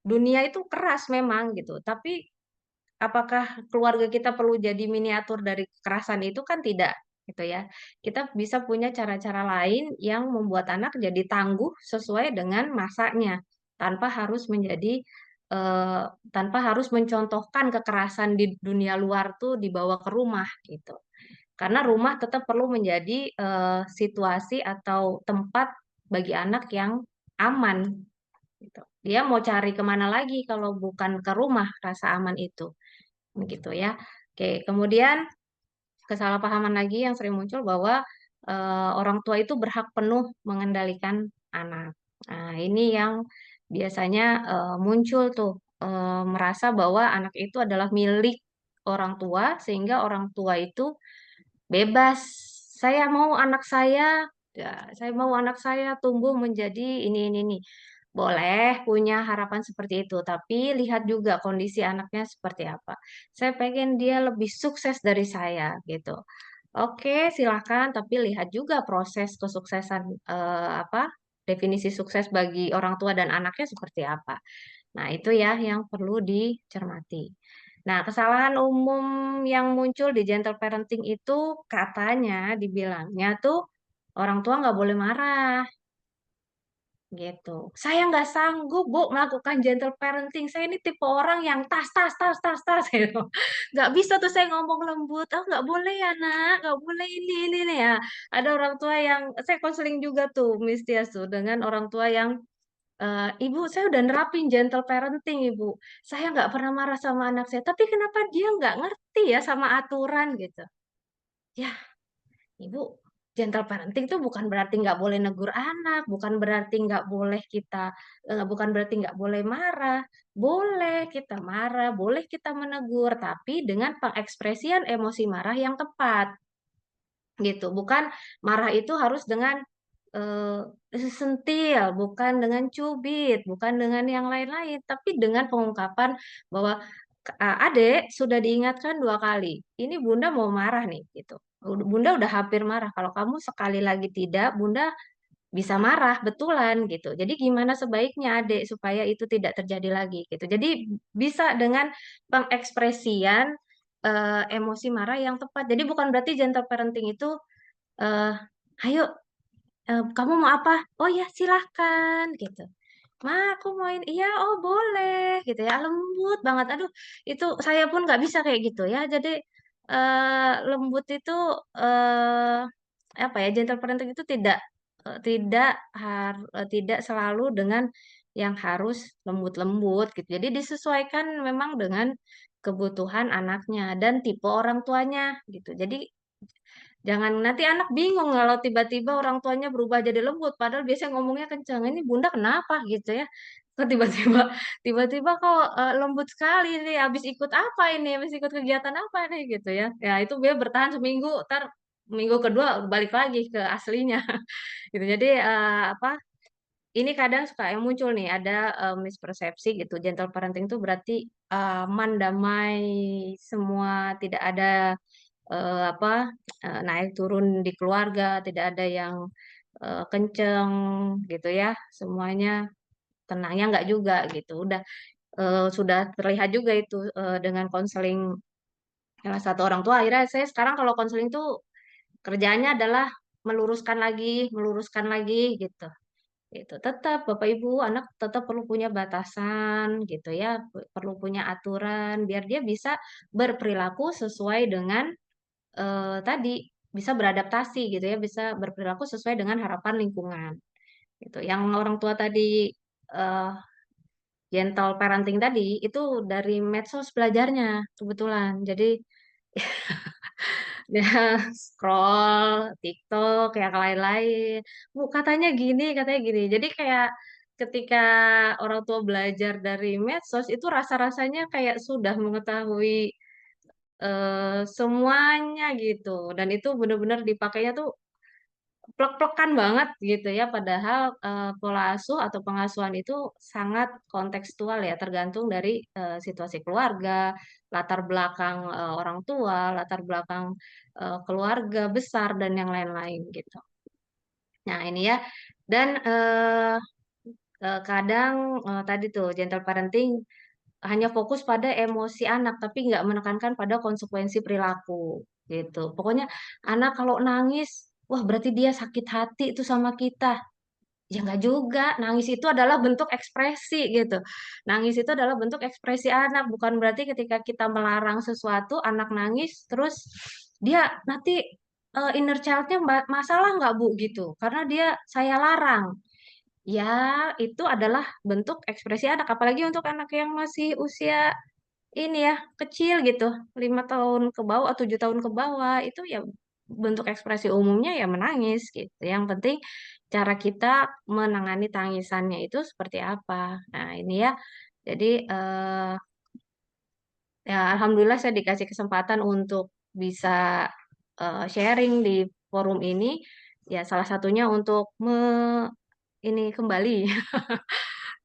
Dunia itu keras memang gitu, tapi apakah keluarga kita perlu jadi miniatur dari kekerasan itu kan tidak gitu ya. Kita bisa punya cara-cara lain yang membuat anak jadi tangguh sesuai dengan masanya tanpa harus menjadi eh, tanpa harus mencontohkan kekerasan di dunia luar tuh dibawa ke rumah gitu. Karena rumah tetap perlu menjadi situasi atau tempat bagi anak yang aman gitu. Dia mau cari kemana lagi kalau bukan ke rumah rasa aman itu begitu ya. Oke, kemudian kesalahpahaman lagi yang sering muncul bahwa orang tua itu berhak penuh mengendalikan anak. Nah, ini yang biasanya muncul tuh merasa bahwa anak itu adalah milik orang tua sehingga orang tua itu bebas. Saya mau anak ya, saya mau anak saya tumbuh menjadi ini. Boleh punya harapan seperti itu, tapi lihat juga kondisi anaknya seperti apa. Saya pengen dia lebih sukses dari saya, gitu. Oke, silakan, tapi lihat juga proses kesuksesan apa definisi sukses bagi orang tua dan anaknya seperti apa. Nah, itu ya yang perlu dicermati. Nah, kesalahan umum yang muncul di gentle parenting itu katanya dibilangnya tuh orang tua nggak boleh marah gitu. Saya nggak sanggup Bu melakukan gentle parenting. Saya ini tipe orang yang tas gitu. Nggak bisa tuh saya ngomong lembut. Oh nggak boleh ya nak, nggak boleh ini nih ya. Ada orang tua yang saya konseling juga tuh Miss Tias tuh dengan orang tua yang Ibu, saya udah nerapin gentle parenting, Ibu. Saya nggak pernah marah sama anak saya, tapi kenapa dia nggak ngerti ya sama aturan gitu? Ya, Ibu, gentle parenting itu bukan berarti nggak boleh negur anak, bukan berarti nggak boleh bukan berarti nggak boleh marah. Boleh kita marah, boleh kita menegur, tapi dengan pengekspresian emosi marah yang tepat gitu. Bukan marah itu harus dengan sentil, bukan dengan cubit, bukan dengan yang lain-lain, tapi dengan pengungkapan bahwa Adek sudah diingatkan 2 kali. Ini Bunda mau marah nih gitu. Bunda udah hampir marah. Kalau kamu sekali lagi tidak, Bunda bisa marah betulan gitu. Jadi gimana sebaiknya Adek supaya itu tidak terjadi lagi gitu. Jadi bisa dengan pengekspresian emosi marah yang tepat. Jadi bukan berarti gentle parenting itu eh ayo kamu mau apa? Oh ya silahkan gitu. Ma, aku mau ini. Iya, oh boleh gitu ya. Lembut banget. Aduh, itu saya pun nggak bisa kayak gitu ya. Jadi lembut itu eh apa ya? Gentle parenting itu tidak selalu dengan yang harus lembut-lembut gitu. Jadi disesuaikan memang dengan kebutuhan anaknya dan tipe orang tuanya gitu. Jadi jangan nanti anak bingung kalau tiba-tiba orang tuanya berubah jadi lembut, padahal biasanya ngomongnya kencang. Ini bunda kenapa gitu ya? Kok tiba-tiba kok lembut sekali nih? Habis ikut apa ini? Habis ikut kegiatan apa nih gitu ya? Ya itu dia bertahan seminggu, ntar minggu kedua balik lagi ke aslinya gitu. Jadi apa? Ini kadang suka yang muncul nih ada mispersepsi gitu. Gentle parenting itu berarti aman, damai, semua tidak ada apa naik turun di keluarga, tidak ada yang kenceng gitu ya, semuanya tenangnya nggak juga gitu. Sudah terlihat juga itu dengan konseling salah satu orang tua. Akhirnya saya sekarang kalau konseling tuh kerjaannya adalah meluruskan lagi gitu. Itu tetap Bapak Ibu anak tetap perlu punya batasan gitu ya, perlu punya aturan biar dia bisa berperilaku sesuai dengan tadi bisa beradaptasi gitu ya, bisa berperilaku sesuai dengan harapan lingkungan gitu. Yang orang tua tadi eh, gentle parenting tadi itu dari medsos belajarnya kebetulan. Jadi dia scroll TikTok yang lain-lain. Bu, katanya gini. Jadi kayak ketika orang tua belajar dari medsos itu rasa-rasanya kayak sudah mengetahui semuanya gitu. Dan itu benar-benar dipakainya tuh plek-plekan banget gitu ya. Padahal pola asuh atau pengasuhan itu sangat kontekstual ya, tergantung dari situasi keluarga, latar belakang orang tua, latar belakang keluarga besar dan yang lain-lain gitu. Nah ini ya. Dan kadang tadi tuh gentle parenting hanya fokus pada emosi anak, tapi nggak menekankan pada konsekuensi perilaku gitu. Pokoknya anak kalau nangis, wah berarti dia sakit hati itu sama kita. Ya nggak juga, nangis itu adalah bentuk ekspresi gitu. Nangis itu adalah bentuk ekspresi anak, bukan berarti ketika kita melarang sesuatu, anak nangis, terus dia nanti inner child-nya masalah nggak Bu gitu, karena dia saya larang. Ya, itu adalah bentuk ekspresi anak, apalagi untuk anak yang masih usia ini ya kecil gitu 5 tahun ke bawah 7 tahun ke bawah itu ya bentuk ekspresi umumnya ya menangis gitu yang penting cara kita menangani tangisannya itu seperti apa. Nah ini ya jadi ya alhamdulillah saya dikasih kesempatan untuk bisa sharing di forum ini ya salah satunya untuk ini kembali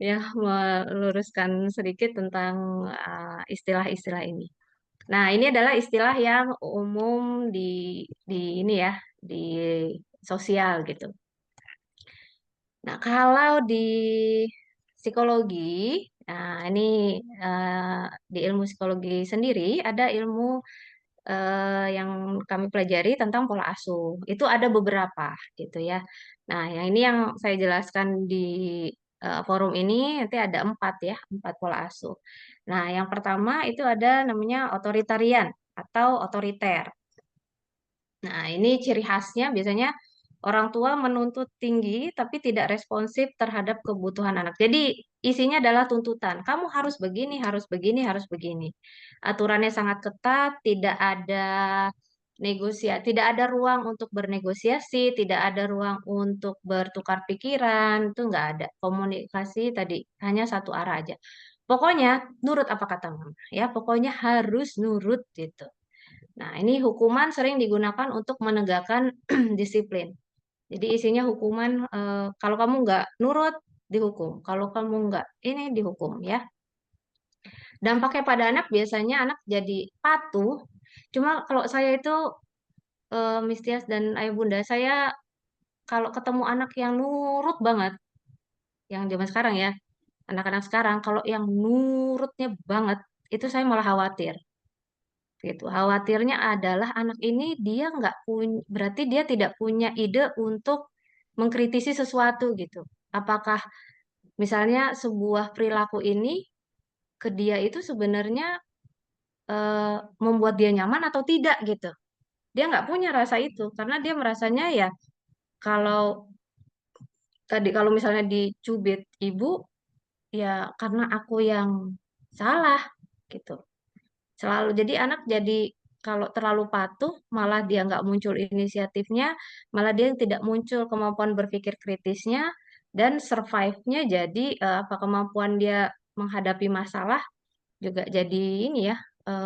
ya meluruskan sedikit tentang istilah-istilah ini. Nah, ini adalah istilah yang umum di ini ya, di sosial gitu. Nah, kalau di psikologi, nah ini di ilmu psikologi sendiri ada ilmu yang kami pelajari tentang pola asuh. Itu ada beberapa gitu ya. Nah, yang ini yang saya jelaskan di forum ini nanti ada 4 ya, 4 pola asuh. Nah, yang pertama itu ada namanya otoritarian atau otoriter. Nah, ini ciri khasnya biasanya orang tua menuntut tinggi tapi tidak responsif terhadap kebutuhan anak. Jadi isinya adalah tuntutan. Kamu harus begini, harus begini, harus begini. Aturannya sangat ketat, tidak ada tidak ada ruang untuk bernegosiasi, tidak ada ruang untuk bertukar pikiran, itu nggak ada. Komunikasi tadi hanya satu arah aja. Pokoknya nurut apa kata mama, ya pokoknya harus nurut gitu. Nah, ini hukuman sering digunakan untuk menegakkan disiplin. Jadi isinya hukuman kalau kamu nggak nurut dihukum, kalau kamu nggak ini dihukum ya. Dampaknya pada anak biasanya anak jadi patuh. Cuma kalau saya itu Miss Tias dan Ayah Bunda, saya kalau ketemu anak yang nurut banget, yang zaman sekarang ya, anak-anak sekarang, kalau yang nurutnya banget, itu saya malah khawatir. Gitu. Khawatirnya adalah anak ini dia nggak punya, berarti dia tidak punya ide untuk mengkritisi sesuatu gitu. Apakah misalnya sebuah perilaku ini ke dia itu sebenarnya membuat dia nyaman atau tidak gitu. Dia nggak punya rasa itu karena dia merasanya ya kalau tadi kalau misalnya dicubit ibu ya karena aku yang salah gitu. Selalu jadi anak jadi kalau terlalu patuh malah dia nggak muncul inisiatifnya, malah dia tidak muncul kemampuan berpikir kritisnya dan survive-nya jadi apa kemampuan dia menghadapi masalah juga jadi ini ya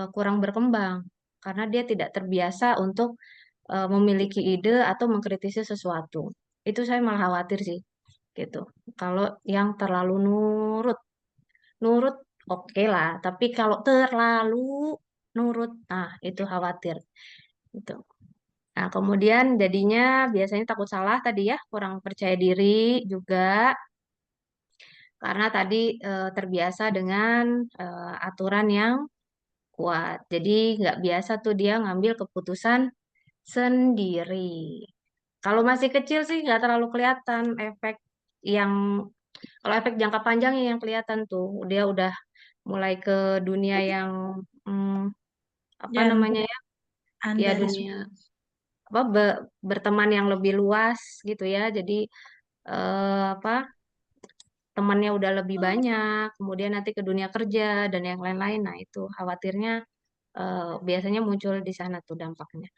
kurang berkembang karena dia tidak terbiasa untuk memiliki ide atau mengkritisi sesuatu. Itu saya malah khawatir sih gitu. Kalau yang terlalu nurut, nurut oke lah, tapi kalau terlalu nurut, nah itu khawatir. Gitu. Nah, kemudian jadinya biasanya takut salah tadi ya, kurang percaya diri juga karena tadi terbiasa dengan aturan yang kuat. Jadi nggak biasa tuh dia ngambil keputusan sendiri. Kalau masih kecil sih nggak terlalu kelihatan efek yang kalau efek jangka panjangnya yang kelihatan tuh dia udah mulai ke dunia yang hmm, apa
Dan
namanya ya ya
Anda
dunia apa berteman yang lebih luas gitu ya. Jadi apa temannya udah lebih banyak, kemudian nanti ke dunia kerja dan yang lain-lain. Nah itu khawatirnya biasanya muncul di sana tuh dampaknya.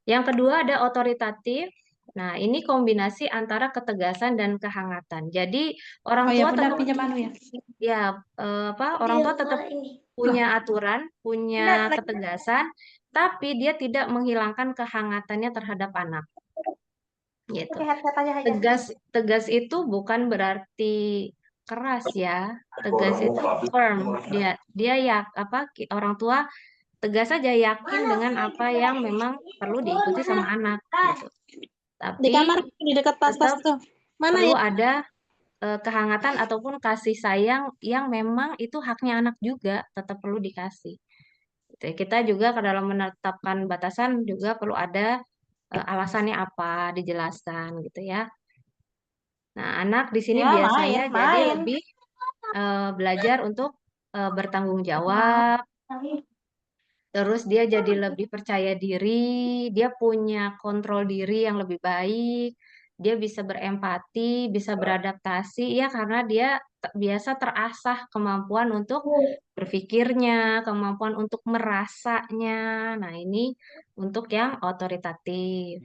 Yang kedua ada otoritatif. Nah, ini kombinasi antara ketegasan dan kehangatan. Jadi orang
oh ya
tua
Bunda
tetap
pinjam anu ya.
ya apa orang tua tetap punya aturan, punya ketegasan, tapi dia tidak menghilangkan kehangatannya terhadap anak. Gitu. Tegas tegas itu bukan berarti keras ya. Tegas itu firm. Dia ya apa orang tua tegas saja yakin dengan apa yang memang perlu diikuti sama anak gitu.
Di
Tapi
kamar di dekat tas-tas
tetap
tuh. Mana
perlu
ya?
ada kehangatan ataupun kasih sayang yang memang itu haknya anak juga tetap perlu dikasih. Gitu. Kita juga ke dalam menetapkan batasan juga perlu ada alasannya apa, dijelaskan gitu ya. Nah, anak di sini
Ya,
biasanya
main,
jadi
main.
lebih belajar untuk bertanggung jawab. Terus dia jadi lebih percaya diri, dia punya kontrol diri yang lebih baik, dia bisa berempati, bisa beradaptasi ya karena dia biasa terasah kemampuan untuk berpikirnya, kemampuan untuk merasanya. Nah, ini untuk yang otoritatif.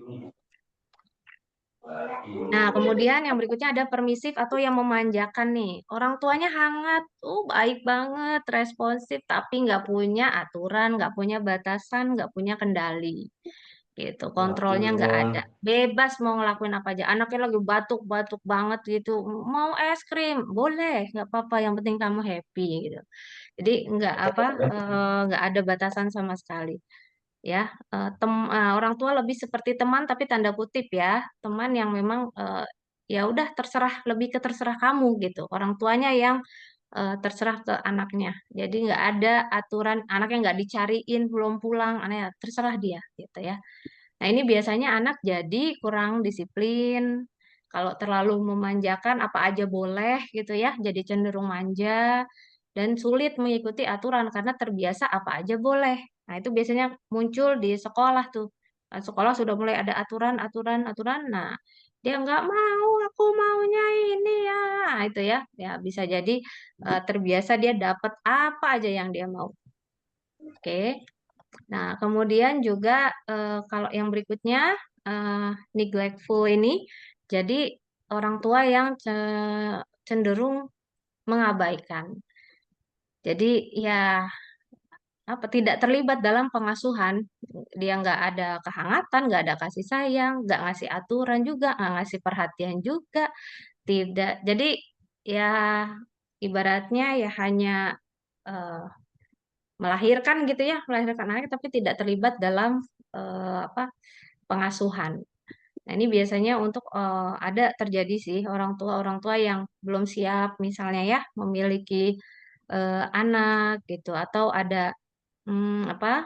Nah, kemudian yang berikutnya ada permisif atau yang memanjakan nih. Orang tuanya hangat, baik banget, responsif, tapi nggak punya aturan, nggak punya batasan, nggak punya kendali. Gitu, kontrolnya nggak ada. Bebas mau ngelakuin apa aja. Anaknya lagi batuk-batuk banget gitu. Mau es krim, boleh, nggak apa-apa. Yang penting kamu happy gitu. Jadi nggak apa, nggak ada batasan sama sekali ya orang tua lebih seperti teman tapi tanda kutip ya teman yang memang ya udah terserah lebih ke terserah kamu gitu orang tuanya yang terserah ke anaknya jadi nggak ada aturan anaknya nggak dicariin belum pulang anaknya terserah dia gitu ya nah ini biasanya anak jadi kurang disiplin kalau terlalu memanjakan apa aja boleh gitu ya jadi cenderung manja dan sulit mengikuti aturan karena terbiasa apa aja boleh. Nah, itu biasanya muncul di sekolah tuh. Kan sekolah sudah mulai ada aturan, aturan, aturan. Nah, dia nggak mau, aku maunya ini ya. Nah, itu ya, ya bisa jadi terbiasa dia dapat apa aja yang dia mau. Oke. Nah, kemudian juga kalau yang berikutnya neglectful ini, jadi orang tua yang cenderung mengabaikan. Jadi ya apa tidak terlibat dalam pengasuhan, dia nggak ada kehangatan, nggak ada kasih sayang, nggak ngasih aturan juga, nggak ngasih perhatian juga, tidak. Jadi ya ibaratnya ya hanya eh, melahirkan gitu ya, melahirkan anak tapi tidak terlibat dalam apa pengasuhan. Nah, ini biasanya untuk ada terjadi sih orang tua yang belum siap misalnya ya memiliki anak gitu, atau ada apa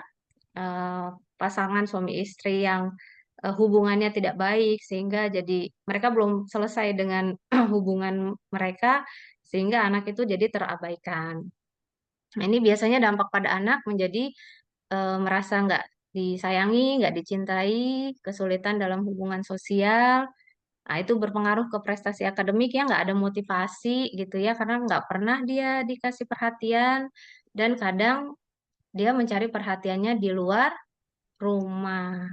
eh, pasangan suami istri yang hubungannya tidak baik sehingga jadi mereka belum selesai dengan hubungan mereka sehingga anak itu jadi terabaikan. Nah, ini biasanya dampak pada anak menjadi merasa nggak disayangi, nggak dicintai, kesulitan dalam hubungan sosial. Nah, itu berpengaruh ke prestasi akademik ya, nggak ada motivasi gitu ya, karena nggak pernah dia dikasih perhatian dan kadang dia mencari perhatiannya di luar rumah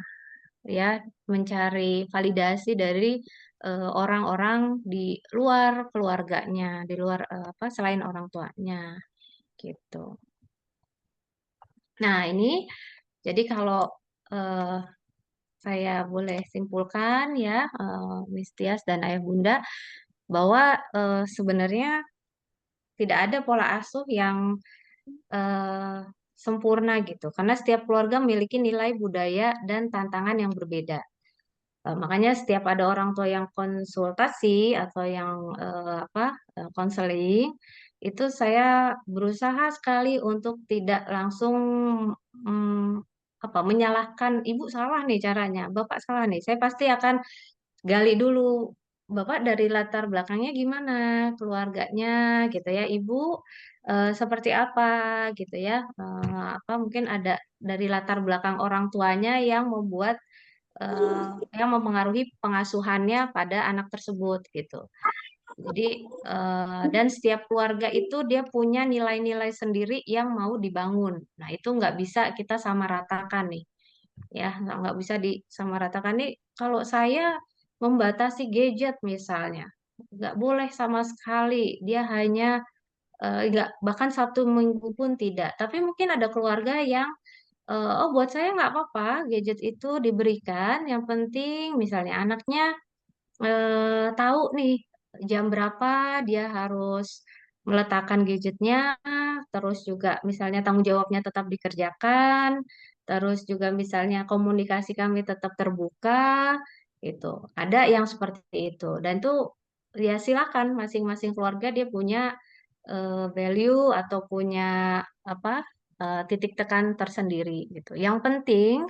ya, mencari validasi dari orang-orang di luar keluarganya, di luar apa selain orang tuanya gitu. Nah, ini jadi kalau eh, saya boleh simpulkan ya, Miss Tias dan Ayah Bunda, bahwa sebenarnya tidak ada pola asuh yang eh, sempurna gitu, karena setiap keluarga memiliki nilai budaya dan tantangan yang berbeda. Makanya setiap ada orang tua yang konsultasi atau yang apa konseling, itu saya berusaha sekali untuk tidak langsung mm, apa menyalahkan ibu salah nih caranya, bapak salah nih. Saya pasti akan gali dulu bapak dari latar belakangnya gimana, keluarganya gitu ya, ibu seperti apa gitu ya, apa mungkin ada dari latar belakang orang tuanya yang membuat eh, yang mempengaruhi pengasuhannya pada anak tersebut gitu. Jadi dan setiap keluarga itu dia punya nilai-nilai sendiri yang mau dibangun. Nah itu nggak bisa kita samaratakan nih, ya nggak bisa disamaratakan nih. Kalau saya membatasi gadget misalnya, nggak boleh sama sekali. Dia hanya nggak bahkan Sabtu Minggu pun tidak. Tapi mungkin ada keluarga yang oh buat saya nggak apa-apa gadget itu diberikan, yang penting misalnya anaknya tahu nih jam berapa dia harus meletakkan gadgetnya, terus juga misalnya tanggung jawabnya tetap dikerjakan, terus juga misalnya komunikasi kami tetap terbuka, itu ada yang seperti itu dan itu ya silakan masing-masing keluarga dia punya value atau punya apa titik tekan tersendiri gitu. Yang penting,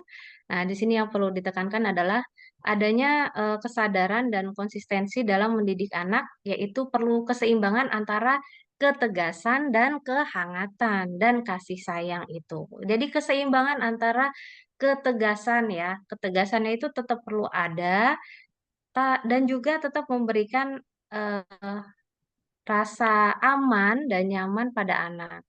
nah di sini yang perlu ditekankan adalah adanya kesadaran dan konsistensi dalam mendidik anak, yaitu perlu keseimbangan antara ketegasan dan kehangatan dan kasih sayang itu. Jadi keseimbangan antara ketegasan ya, ketegasannya itu tetap perlu ada, dan juga tetap memberikan eh, rasa aman dan nyaman pada anak.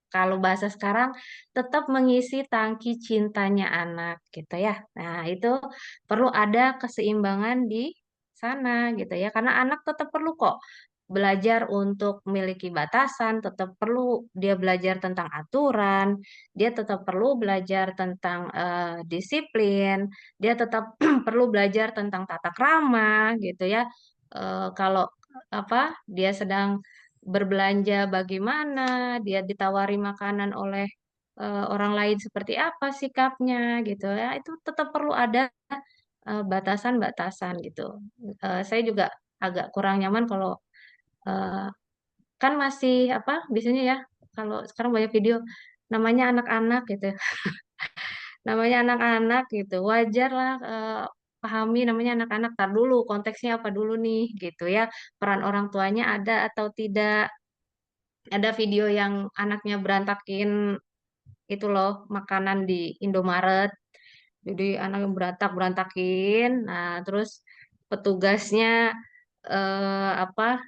Kalau bahasa sekarang tetap mengisi tangki cintanya anak gitu ya. Nah, itu perlu ada keseimbangan di sana gitu ya. Karena anak tetap perlu kok belajar untuk memiliki batasan, tetap perlu dia belajar tentang aturan, dia tetap perlu belajar tentang disiplin, dia tetap perlu belajar tentang tata krama gitu ya. Kalau apa dia sedang berbelanja bagaimana, dia ditawari makanan oleh orang lain seperti apa sikapnya gitu ya. Itu tetap perlu ada batasan-batasan gitu. Saya juga agak kurang nyaman kalau eh, kan masih apa biasanya ya kalau sekarang banyak video namanya anak-anak gitu. Namanya anak-anak gitu. Wajar lah pahami namanya anak-anak. Tar dulu konteksnya apa dulu nih gitu ya. Peran orang tuanya ada atau tidak. Ada video yang anaknya berantakin itu loh makanan di Indomaret. Jadi anak yang berantakin. Nah, terus petugasnya apa?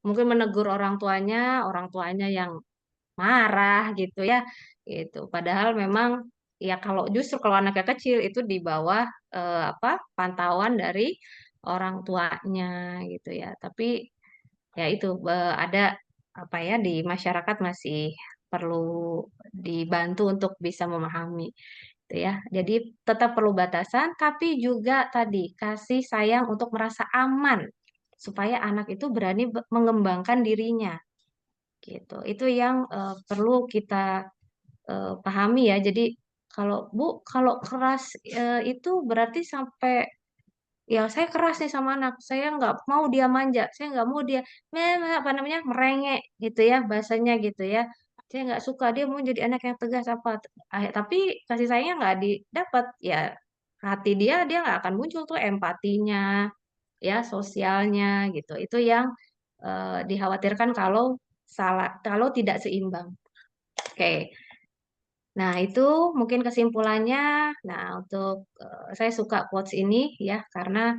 Mungkin menegur orang tuanya yang marah gitu ya. Gitu. Padahal memang ya kalau justru kalau anaknya kecil itu di bawah apa pantauan dari orang tuanya gitu ya. Tapi ya itu ada apa ya di masyarakat masih perlu dibantu untuk bisa memahami gitu ya. Jadi tetap perlu batasan, tapi juga tadi kasih sayang untuk merasa aman supaya anak itu berani mengembangkan dirinya gitu. Itu yang perlu kita pahami ya. Jadi kalau Bu, kalau keras itu berarti sampai ya saya keras nih sama anak, saya nggak mau dia manja, saya nggak mau dia apa namanya merengek gitu ya bahasanya gitu ya. Saya nggak suka dia mau jadi anak yang tegas apa. Tapi kasih sayangnya nggak didapat ya hati dia nggak akan muncul tuh empatinya ya sosialnya gitu. Itu yang dikhawatirkan kalau salah kalau tidak seimbang. Oke. Nah, itu mungkin kesimpulannya. Nah, untuk saya suka quotes ini ya karena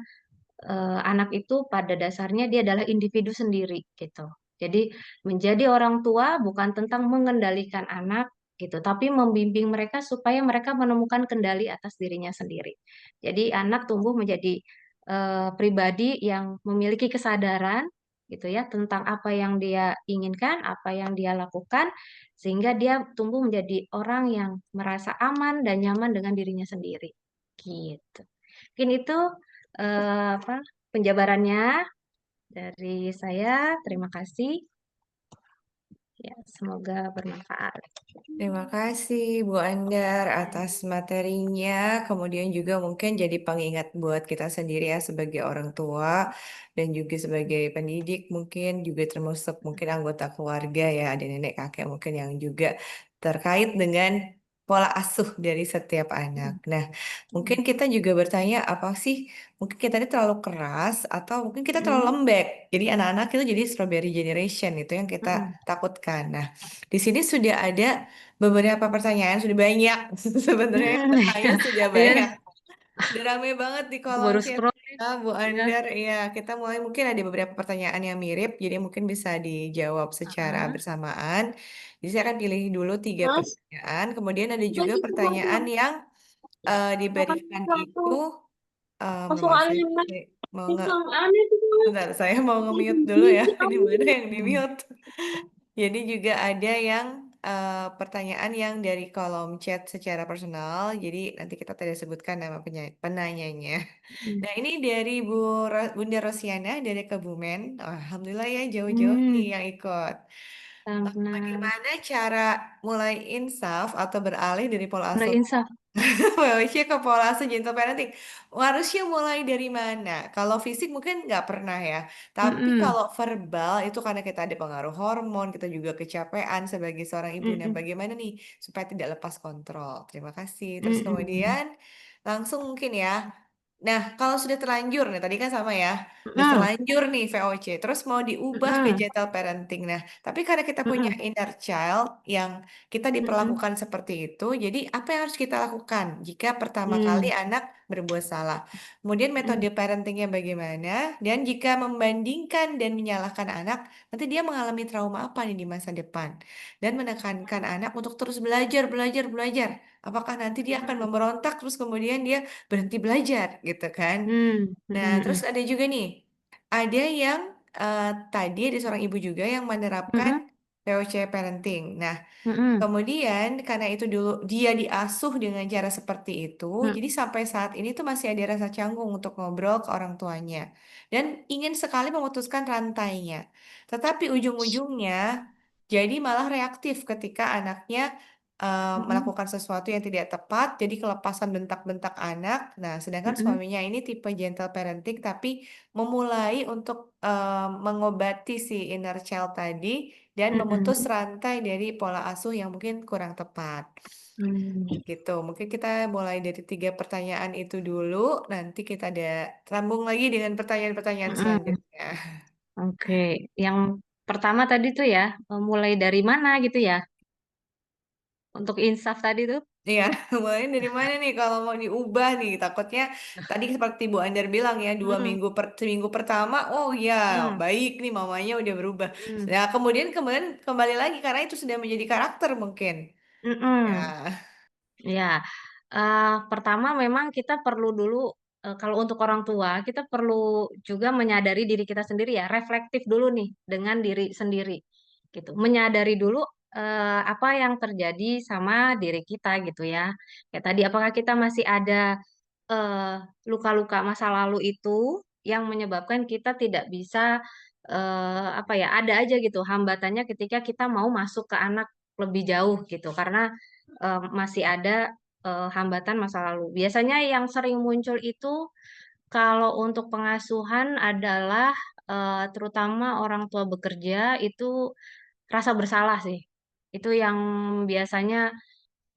anak itu pada dasarnya dia adalah individu sendiri gitu. Jadi menjadi orang tua bukan tentang mengendalikan anak gitu, tapi membimbing mereka supaya mereka menemukan kendali atas dirinya sendiri. Jadi anak tumbuh menjadi pribadi yang memiliki kesadaran gitu ya tentang apa yang dia inginkan, apa yang dia lakukan, sehingga dia tumbuh menjadi orang yang merasa aman dan nyaman dengan dirinya sendiri. Gitu. Mungkin itu apa penjabarannya dari saya. Terima kasih. Ya, semoga bermanfaat.
Terima kasih Bu Andar atas materinya, kemudian juga mungkin jadi pengingat buat kita sendiri ya sebagai orang tua dan juga sebagai pendidik mungkin juga termasuk mungkin anggota keluarga ya, ada nenek kakek mungkin yang juga terkait dengan pola asuh dari setiap anak. Nah, mungkin kita juga bertanya apa sih, mungkin kita ini terlalu keras atau mungkin kita terlalu
Mm-mm.
lembek. Jadi anak-anak itu jadi strawberry generation itu yang kita
Mm-mm.
takutkan. Nah, di sini sudah ada beberapa pertanyaan, sudah banyak. Sebenarnya yang
Mm,
bertanya sudah banyak.
iya,
Udah rame banget di
aku
kolom
baru
chat
scroll.
kita, Bu
Ya.
Andar. Ya, kita mulai mungkin ada beberapa pertanyaan yang mirip, jadi mungkin bisa dijawab secara
Ah,
bersamaan. Jadi saya akan pilih dulu tiga
Mas,
pertanyaan. Kemudian ada juga
lagi
pertanyaan
kemana?
yang
Makan
diberikan itu,
sesuatu.
maaf,
Masukannya Mas,
saya mau nge,
yang aneh tuh Mas.
bentar, saya mau nge-mute dulu ya.
Gizi
Ini
kamu.
mana yang
mm,
di-mute? Jadi juga ada yang pertanyaan yang dari kolom chat secara personal. Jadi nanti kita tidak sebutkan nama penanyanya.
mm,
Nah ini dari Bunda Rosiana dari Kebumen. Oh, Alhamdulillah ya jauh-jauh nih
mm,
yang ikut.
salam kenal.
Bagaimana cara mulai insaf atau beralih dari pola
Mulai
asuh
insaf.
Malaysia ke pola asuh gentle parenting. Harusnya mulai dari mana? Kalau fisik mungkin nggak pernah ya. Tapi
Mm-mm.
kalau verbal itu karena kita ada pengaruh hormon, kita juga kecapean sebagai seorang ibu. Nah,
Mm-mm.
bagaimana nih supaya tidak lepas kontrol? Terima kasih. Terus
Mm-mm.
kemudian langsung mungkin ya. Nah, kalau sudah terlanjur nih, tadi kan sama ya, udah
Mm-mm.
terlanjur nih VOC, terus mau diubah ke
Mm-mm.
gentle parenting. Nah, tapi karena kita punya
Mm-mm.
inner child yang kita
Mm-mm.
diperlakukan seperti itu, jadi apa yang harus kita lakukan jika pertama kali
Mm-mm.
anak berbuat salah? Kemudian metode
Mm-mm.
parentingnya bagaimana? Dan jika membandingkan dan menyalahkan anak, nanti dia mengalami trauma apa nih di masa depan? Dan menekankan anak untuk terus belajar, belajar, belajar. Apakah nanti dia akan memberontak terus kemudian dia berhenti belajar gitu kan?
Mm-mm.
Nah, terus
Mm-mm.
ada juga nih, ada yang tadi ada seorang ibu juga yang menerapkan
Mm-mm.
POC parenting. Nah,
Mm-mm.
kemudian karena itu dulu dia diasuh dengan cara seperti itu,
Mm-mm.
jadi sampai saat ini tuh masih ada rasa canggung untuk ngobrol ke orang tuanya dan ingin sekali memutuskan rantainya. Tetapi ujung-ujungnya jadi malah reaktif ketika anaknya
Mm-mm.
melakukan sesuatu yang tidak tepat, jadi kelepasan bentak-bentak anak. Nah, sedangkan
Mm-mm.
suaminya ini tipe gentle parenting tapi memulai untuk mengobati si inner child tadi dan memutus
Mm-mm.
rantai dari pola asuh yang mungkin kurang tepat.
Mm.
Gitu. Mungkin kita mulai dari tiga pertanyaan itu dulu, nanti kita ada sambung lagi dengan pertanyaan-pertanyaan
Mm-mm.
selanjutnya.
Oke, yang pertama tadi tuh ya, mulai dari mana gitu ya? Untuk insaf tadi tuh.
Iya, mulai dari mana nih kalau mau diubah nih? Takutnya tadi seperti Bu Andar bilang ya,
Mm-mm.
seminggu pertama, oh ya
Mm-mm.
baik nih mamanya udah berubah.
Mm-mm.
Nah kemudian kemudian kembali lagi karena itu sudah menjadi karakter mungkin. Ya,
Mm-mm. Ya, pertama memang kita perlu dulu, kalau untuk orang tua, kita perlu juga menyadari diri kita sendiri ya, reflektif dulu nih dengan diri sendiri, gitu. Menyadari dulu apa yang terjadi sama diri kita gitu ya. Kayak tadi, apakah kita masih ada eh, luka-luka masa lalu itu yang menyebabkan kita tidak bisa apa ya, ada aja gitu hambatannya ketika kita mau masuk ke anak lebih jauh gitu, karena masih ada hambatan masa lalu. Biasanya yang sering muncul itu kalau untuk pengasuhan adalah terutama orang tua bekerja itu rasa bersalah sih. Itu yang biasanya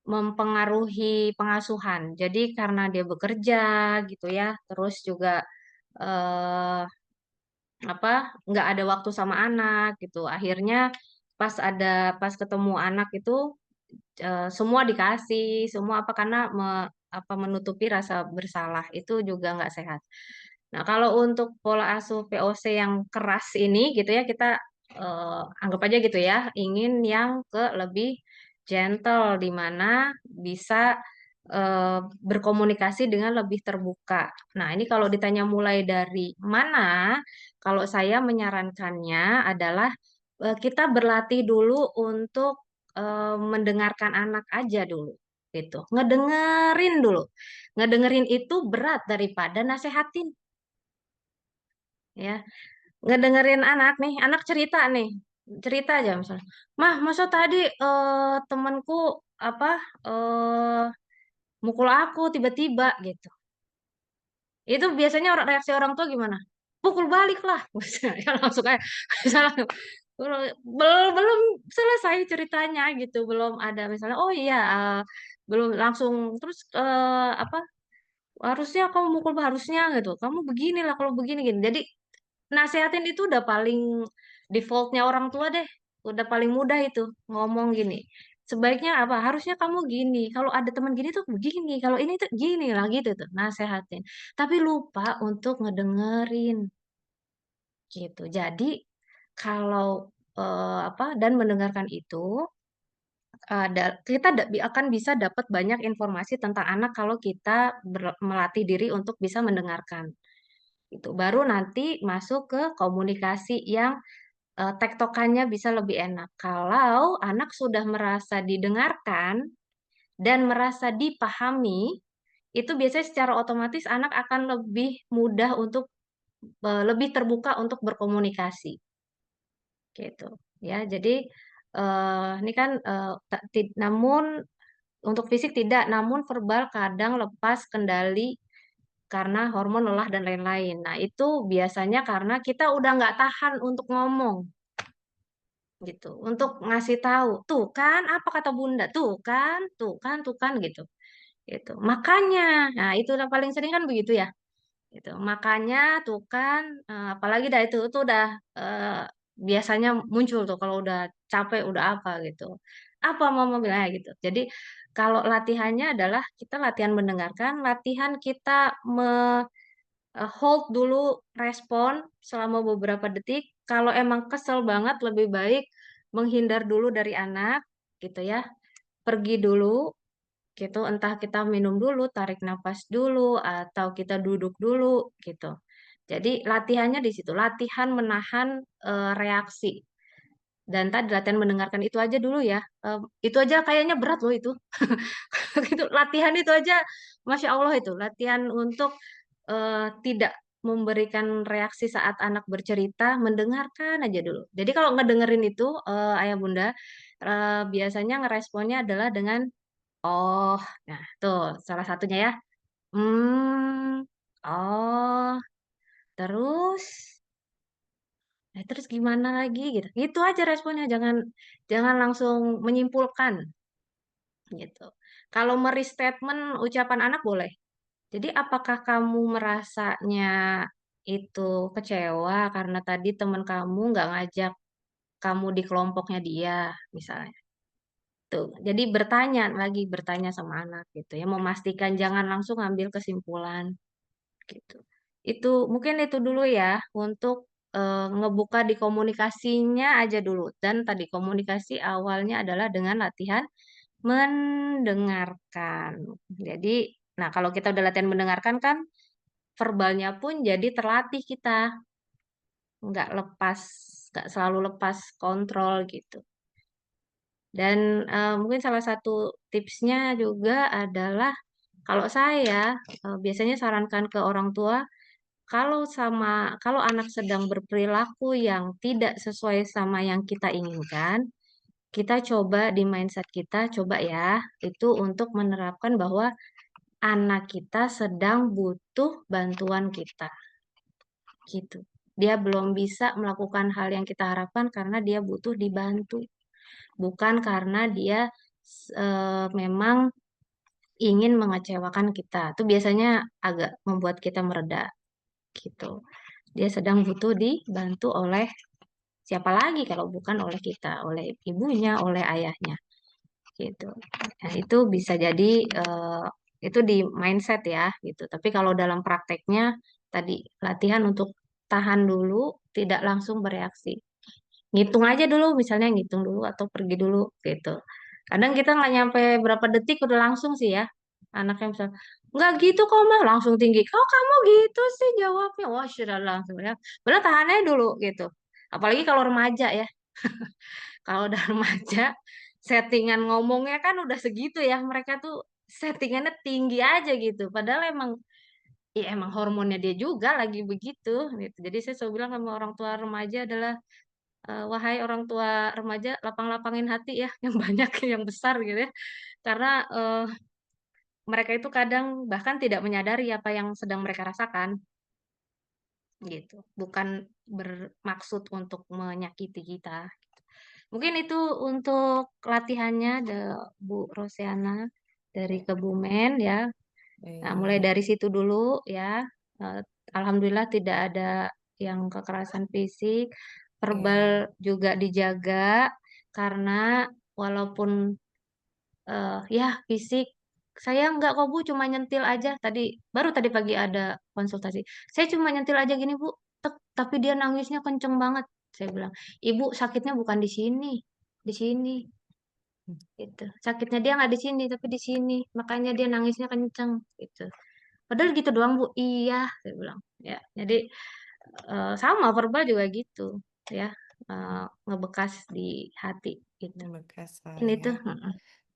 mempengaruhi pengasuhan. Jadi karena dia bekerja gitu ya, terus juga eh, apa, nggak ada waktu sama anak gitu. Akhirnya pas ketemu anak itu semua dikasih, semua apa, karena apa, menutupi rasa bersalah itu juga nggak sehat. Nah, kalau untuk pola asuh POC yang keras ini gitu ya, kita anggap aja gitu ya, ingin yang ke lebih gentle, di mana bisa berkomunikasi dengan lebih terbuka. Nah, ini kalau ditanya mulai dari mana, kalau saya menyarankannya adalah kita berlatih dulu untuk mendengarkan anak aja dulu. Gitu. Ngedengerin dulu. Ngedengerin itu berat daripada nasehatin. Ya, ngedengerin anak nih, anak cerita nih, cerita aja misalnya, mah masa tadi temanku apa eh mukul aku tiba-tiba gitu. Itu biasanya reaksi orang tua gimana? Pukul balik lah. Ya langsung kayak misalnya belum belum selesai ceritanya gitu, belum ada misalnya, oh iya belum langsung, terus apa, harusnya kamu mukul, harusnya gitu, kamu beginilah kalau begini gini. Jadi nasehatin itu udah paling defaultnya orang tua deh. Udah paling mudah itu ngomong gini. Sebaiknya apa? Harusnya kamu gini. Kalau ada teman gini tuh begini. Kalau ini tuh gini lah gitu tuh. Nasehatin. Tapi lupa untuk ngedengerin gitu. Jadi kalau apa, dan mendengarkan itu kita akan bisa dapat banyak informasi tentang anak kalau kita melatih diri untuk bisa mendengarkan. Itu baru nanti masuk ke komunikasi yang tektokannya bisa lebih enak. Kalau anak sudah merasa didengarkan dan merasa dipahami, itu biasanya secara otomatis anak akan lebih mudah untuk lebih terbuka untuk berkomunikasi, gitu. Ya, jadi ini kan namun untuk fisik tidak, namun verbal kadang lepas kendali karena hormon lelah dan lain-lain. Nah, itu biasanya karena kita udah nggak tahan untuk ngomong gitu, untuk ngasih tahu, tuh kan apa kata bunda, tuh kan, tuh kan, tuh kan gitu, gitu. Makanya, nah itu udah paling sering kan begitu ya, gitu. Makanya tuh kan, apalagi dah itu udah biasanya muncul tuh kalau udah capek, udah apa gitu. Apa mama bilang ya gitu. Jadi kalau latihannya adalah kita latihan mendengarkan, latihan kita hold dulu respon selama beberapa detik. Kalau emang kesel banget, lebih baik menghindar dulu dari anak, gitu ya. Pergi dulu, gitu. Entah kita minum dulu, tarik nafas dulu, atau kita duduk dulu, gitu. Jadi latihannya di situ, latihan menahan reaksi. Dan tadi latihan mendengarkan itu aja dulu ya. Itu aja kayaknya berat loh itu. Itu latihan itu aja, Masya Allah itu. Latihan untuk tidak memberikan reaksi saat anak bercerita, mendengarkan aja dulu. Jadi kalau ngedengerin itu, ayah bunda, biasanya ngeresponnya adalah dengan, oh, nah tuh salah satunya ya. Hmm, oh, terus, terus gimana lagi gitu. Itu aja responnya, jangan jangan langsung menyimpulkan gitu. Kalau statement ucapan anak boleh. Jadi apakah kamu merasanya itu kecewa karena tadi teman kamu nggak ngajak kamu di kelompoknya dia, misalnya. Tuh, jadi bertanya sama anak gitu ya, memastikan, jangan langsung ambil kesimpulan gitu. Itu mungkin itu dulu ya untuk ngebuka di komunikasinya aja dulu. Dan tadi komunikasi awalnya adalah dengan latihan mendengarkan. Jadi, nah kalau kita udah latihan mendengarkan kan verbalnya pun jadi terlatih kita, nggak lepas, nggak selalu lepas kontrol gitu. Dan mungkin salah satu tipsnya juga adalah kalau saya biasanya sarankan ke orang tua kalau anak sedang berperilaku yang tidak sesuai sama yang kita inginkan, kita coba di mindset kita coba ya itu untuk menerapkan bahwa anak kita sedang butuh bantuan kita gitu. Dia belum bisa melakukan hal yang kita harapkan karena dia butuh dibantu, bukan karena dia memang ingin mengecewakan kita. Itu biasanya agak membuat kita mereda gitu. Dia sedang butuh dibantu oleh siapa lagi kalau bukan oleh kita, oleh ibunya, oleh ayahnya gitu. Nah, itu bisa jadi itu di mindset ya gitu. Tapi kalau dalam prakteknya tadi latihan untuk tahan dulu, tidak langsung bereaksi. Ngitung aja dulu, misalnya ngitung dulu atau pergi dulu gitu. Kadang kita nggak nyampe berapa detik udah langsung sih ya. Anaknya misal, nggak gitu kok mah langsung tinggi. Kok kamu gitu sih jawabnya? Wah sudah langsung ya. Bener tahannya dulu gitu. Apalagi kalau remaja ya. Kalau udah remaja, settingan ngomongnya kan udah segitu ya. Mereka tuh settingannya tinggi aja gitu. Padahal emang ya emang hormonnya dia juga lagi begitu gitu. Jadi saya selalu bilang sama orang tua remaja adalah wahai orang tua remaja, lapang-lapangin hati ya, yang banyak, yang besar gitu ya. Karena mereka itu kadang bahkan tidak menyadari apa yang sedang mereka rasakan gitu. Bukan bermaksud untuk menyakiti kita. Mungkin itu untuk latihannya, Bu Rosiana dari Kebumen ya. Nah, mulai
Baik.
dari situ dulu ya. Eh, Alhamdulillah tidak ada yang kekerasan fisik, verbal
Ya,
juga dijaga karena walaupun ya fisik saya nggak kok Bu, cuma nyentil aja tadi baru tadi pagi ada konsultasi. Saya cuma nyentil aja gini Bu, tek, tapi dia nangisnya kenceng banget. Saya bilang, Ibu sakitnya bukan di sini, di sini. Gitu. Sakitnya dia nggak di sini tapi di sini, makanya dia nangisnya kenceng gitu. Padahal gitu doang Bu. Iya, saya bilang. Ya, jadi sama verbal juga gitu, ya, ngebekas di hati gitu.
bekas lah
Ini
ya.
tuh.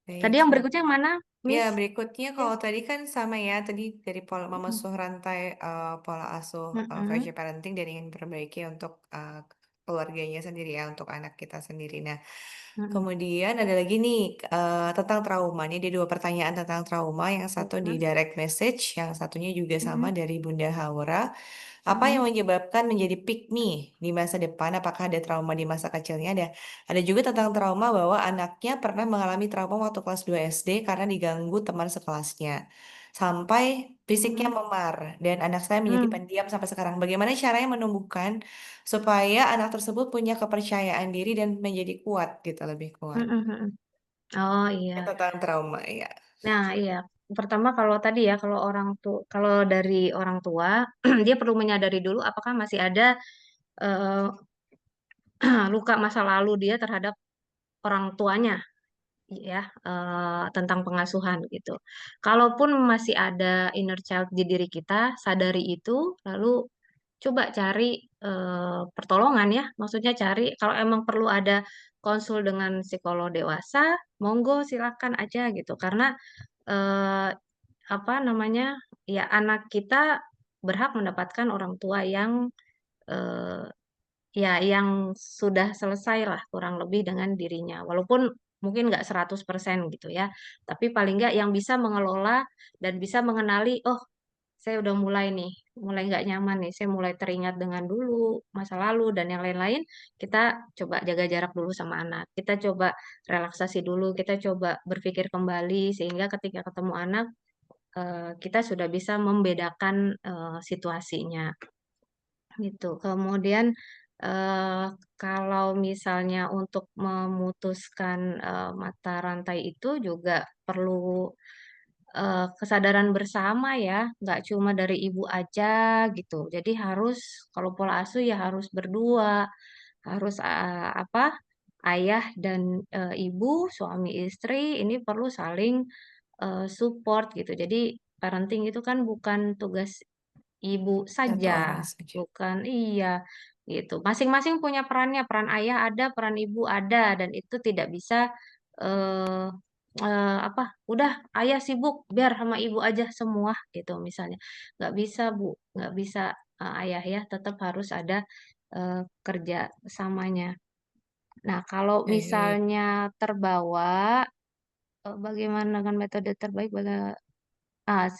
Baik,
Tadi yang berikutnya yang mana,
ya,
Miss?
berikutnya
Ya.
kalau tadi kan sama ya, tadi dari pola
Mm-mm.
memusuh rantai pola asuh fragile
Mm-mm.
parenting dan ingin perbaiki untuk keluarganya sendiri ya, untuk anak kita sendiri. Nah,
Mm-mm.
kemudian ada lagi nih tentang trauma. Ini ada dua pertanyaan tentang trauma, yang satu di
Mm-mm.
direct message, yang satunya juga sama
Mm-mm.
dari Bunda Haura. Apa yang
Mm-mm.
menyebabkan menjadi pick me di masa depan? Apakah ada trauma di masa kecilnya? Ada juga tentang trauma bahwa anaknya pernah mengalami trauma waktu kelas 2 SD karena diganggu teman sekelasnya. Sampai fisiknya
Mm-mm.
memar dan anak saya menjadi
Mm.
pendiam sampai sekarang. Bagaimana caranya menumbuhkan supaya anak tersebut punya kepercayaan diri dan menjadi kuat gitu, lebih kuat.
Mm-mm. Mm-mm. Oh iya.
Tentang trauma ya.
Nah iya. Pertama kalau tadi ya kalau dari orang tua dia perlu menyadari dulu apakah masih ada eh, luka masa lalu dia terhadap orang tuanya ya, tentang pengasuhan gitu. Kalaupun masih ada inner child di diri kita, sadari itu, lalu coba cari pertolongan ya. Maksudnya cari kalau emang perlu ada konsul dengan psikolog dewasa, monggo silakan aja gitu. Karena eh, apa namanya ya anak kita berhak mendapatkan orang tua yang eh, ya yang sudah selesai lah kurang lebih dengan dirinya. Walaupun mungkin nggak 100% gitu ya. Tapi paling nggak yang bisa mengelola dan bisa mengenali, oh saya udah mulai nih, mulai nggak nyaman nih, saya mulai teringat dengan dulu masa lalu dan yang lain-lain, kita coba jaga jarak dulu sama anak. Kita coba relaksasi dulu, kita coba berpikir kembali sehingga ketika ketemu anak, kita sudah bisa membedakan situasinya gitu. Kemudian eh, kalau misalnya untuk memutuskan mata rantai itu juga perlu kesadaran bersama ya, nggak cuma dari ibu aja gitu. Jadi harus kalau pola asuh ya harus berdua, harus apa? ayah dan ibu, suami istri ini perlu saling support gitu. Jadi parenting itu kan bukan tugas ibu
Satu
saja,
orang saja.
bukan iya gitu. Masing-masing punya perannya, peran ayah ada, peran ibu ada, dan itu tidak bisa eh apa? Udah ayah sibuk, biar sama ibu aja semua gitu misalnya. Nggak bisa Bu, nggak bisa ayah ya, tetap harus ada eh, kerja samanya. Nah, kalau
Baik.
misalnya terbawa, bagaimana dengan metode terbaik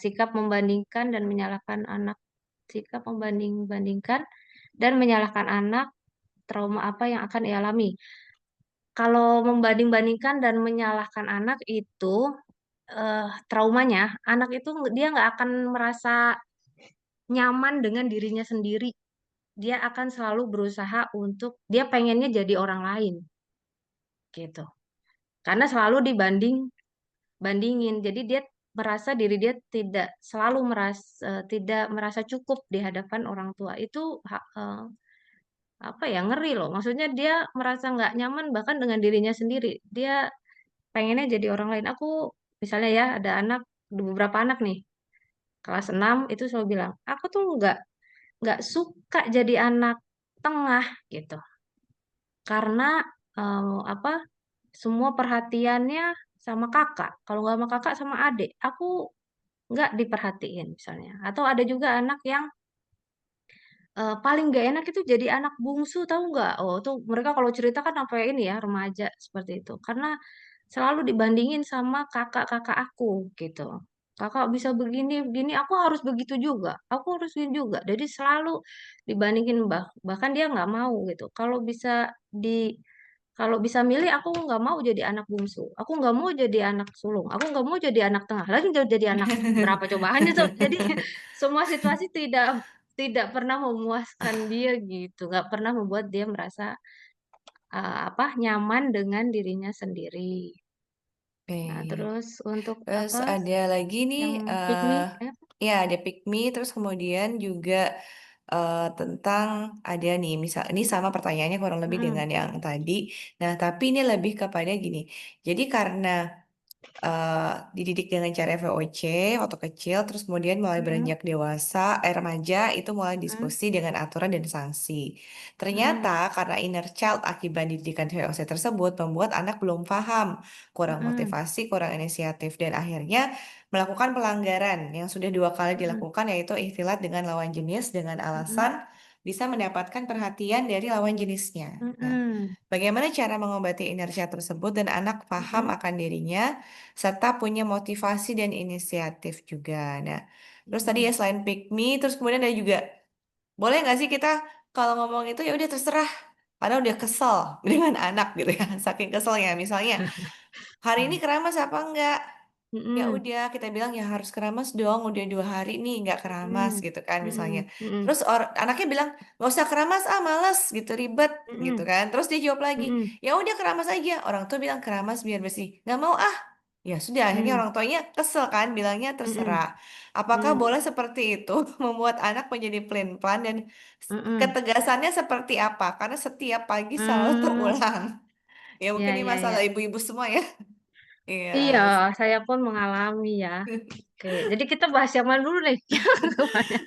sikap membandingkan dan menyalahkan anak. Sikap membanding-bandingkan dan menyalahkan anak, trauma apa yang akan ia alami. Kalau membanding-bandingkan dan menyalahkan anak itu traumanya, anak itu dia nggak akan merasa nyaman dengan dirinya sendiri. Dia akan selalu berusaha untuk dia pengennya jadi orang lain gitu. Karena selalu bandingin. Jadi dia merasa diri dia tidak selalu tidak merasa cukup di hadapan orang tua. Itu apa ya ngeri loh. Maksudnya dia merasa nggak nyaman bahkan dengan dirinya sendiri. Dia pengennya jadi orang lain. Aku misalnya ya ada beberapa anak nih kelas 6 itu selalu bilang, aku tuh nggak suka jadi anak tengah gitu. Karena apa semua perhatiannya sama kakak. Kalau nggak sama kakak sama adik, aku nggak diperhatiin misalnya. Atau ada juga anak yang paling nggak enak itu jadi anak bungsu tahu nggak? Oh tuh mereka kalau cerita kan apa ini ya remaja seperti itu. Karena selalu dibandingin sama kakak-kakak aku gitu. Kakak bisa begini, begini, aku harus begitu juga. Aku harus begini juga. Jadi selalu dibandingin bahkan dia nggak mau gitu. Kalau bisa milih, aku nggak mau jadi anak bungsu. Aku nggak mau jadi anak sulung. Aku nggak mau jadi anak tengah. Lagi jadi anak berapa cobaan itu. Jadi semua situasi tidak tidak pernah memuaskan dia gitu. Nggak pernah membuat dia merasa apa nyaman dengan dirinya sendiri. Nah,
Baik.
terus untuk
Terus
apa
ada lagi nih,
yang pick me?
ya ada pick me, terus kemudian juga tentang ada nih, misal ini sama pertanyaannya kurang lebih
Mm-mm,
dengan yang tadi. Nah, tapi ini lebih kepada gini. Jadi karena eh, dididik dengan cara VOC waktu kecil, terus kemudian mulai
mm-mm,
beranjak dewasa, remaja itu mulai
mm-mm,
diskusi dengan aturan dan sanksi. Ternyata
mm-mm,
karena inner child akibat didikan VOC tersebut membuat anak belum paham, kurang
mm-mm,
motivasi, kurang inisiatif, dan akhirnya melakukan pelanggaran yang sudah 2 kali
mm-mm,
dilakukan yaitu ikhtilat dengan lawan jenis dengan
mm-mm,
alasan bisa mendapatkan perhatian dari lawan jenisnya. Nah,
mm-mm,
bagaimana cara mengobati inersia tersebut dan anak paham
mm-mm,
akan dirinya serta punya motivasi dan inisiatif juga. Nah, terus tadi
mm-mm.
ya selain pick me, terus kemudian ada juga boleh nggak sih kita kalau ngomong itu ya udah terserah, karena udah kesel dengan anak gitu ya, saking keselnya. Misalnya hari ini keramas apa enggak? Ya
Mm-mm,
udah kita bilang ya harus keramas dong, udah 2 hari nih nggak keramas
mm-mm,
gitu kan misalnya.
mm-mm, mm-mm,
Terus anaknya bilang nggak usah keramas ah males gitu ribet gitu
mm-mm,
kan. Terus dia jawab lagi
mm-mm,
ya udah keramas aja. Orang tua bilang keramas biar bersih. Nggak mau ah. Ya sudah akhirnya
mm-mm,
orang tuanya kesel kan bilangnya terserah.
mm-mm,
Apakah
mm-mm,
boleh seperti itu membuat anak menjadi plan-plan dan
mm-mm.
ketegasannya seperti apa? Karena setiap pagi selalu
Hmm,
terulang. Ya mungkin
ya,
ini
ya,
masalah
ya.
ibu-ibu semua ya. Iya.
Iya, saya pun mengalami ya. Oke, jadi kita bahas yang mana dulu nih? Kemana?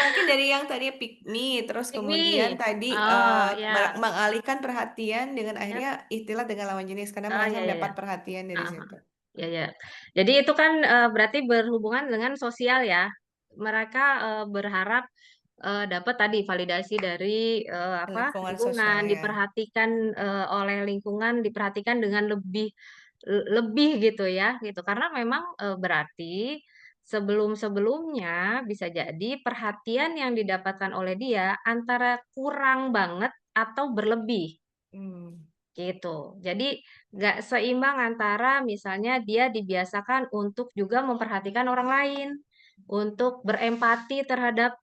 Mungkin dari yang tadi pick me, terus
Pick
kemudian
me.
tadi
Oh, ya.
mengalihkan perhatian dengan
Ya.
akhirnya ikhtilat dengan lawan jenis karena
Oh,
merasa
ya, ya,
mendapat
ya.
perhatian dari
Ah, ah.
situ.
Ya, ya. Jadi itu kan berarti berhubungan dengan sosial ya. Mereka berharap dapat tadi validasi dari
Lingkungan
lingkungan,
sosialnya.
diperhatikan oleh lingkungan, diperhatikan dengan lebih gitu ya, gitu. Karena memang berarti sebelum-sebelumnya bisa jadi perhatian yang didapatkan oleh dia antara kurang banget atau berlebih.
Hmm.
Gitu. Jadi nggak seimbang antara misalnya dia dibiasakan untuk juga memperhatikan orang lain, untuk berempati terhadap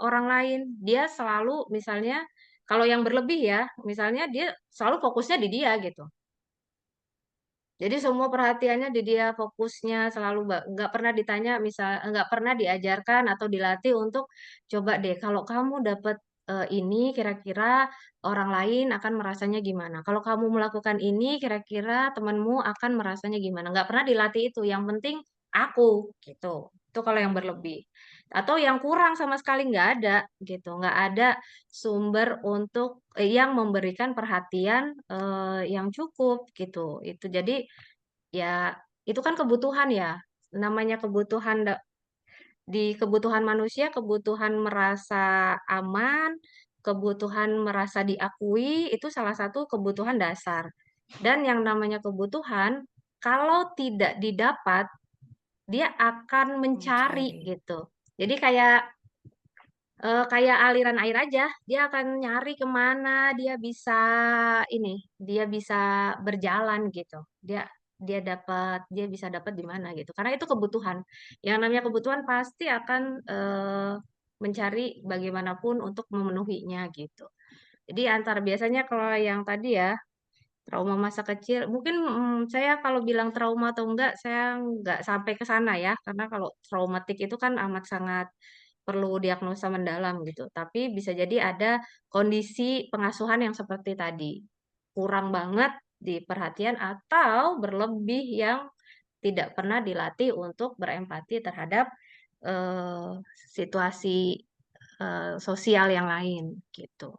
orang lain. Dia selalu misalnya kalau yang berlebih ya, misalnya dia selalu fokusnya di dia gitu. Jadi semua perhatiannya di dia, fokusnya selalu nggak pernah ditanya, misal nggak pernah diajarkan atau dilatih untuk coba deh kalau kamu dapat ini kira-kira orang lain akan merasanya gimana. Kalau kamu melakukan ini kira-kira temanmu akan merasanya gimana. Nggak pernah dilatih itu. Yang penting aku gitu. Itu kalau yang berlebih. Atau yang kurang sama sekali nggak ada gitu. Nggak ada sumber untuk yang memberikan perhatian yang cukup gitu. Itu jadi ya itu kan kebutuhan ya. Namanya kebutuhan di kebutuhan manusia, kebutuhan merasa aman, kebutuhan merasa diakui, itu salah satu kebutuhan dasar. Dan yang namanya kebutuhan, kalau tidak didapat, dia akan mencari
Mencari.
gitu. Jadi kayak aliran air aja, dia akan nyari kemana dia bisa berjalan gitu. Dia bisa dapat di mana gitu. Karena itu kebutuhan. Yang namanya kebutuhan pasti akan mencari bagaimanapun untuk memenuhinya gitu. Jadi antar biasanya kalau yang tadi ya trauma masa kecil, mungkin saya kalau bilang trauma atau enggak, saya enggak sampai ke sana ya, karena kalau traumatik itu kan amat sangat perlu diagnosa mendalam gitu. Tapi bisa jadi ada kondisi pengasuhan yang seperti tadi, kurang banget di perhatian atau berlebih yang tidak pernah dilatih untuk berempati terhadap eh, situasi sosial yang lain gitu.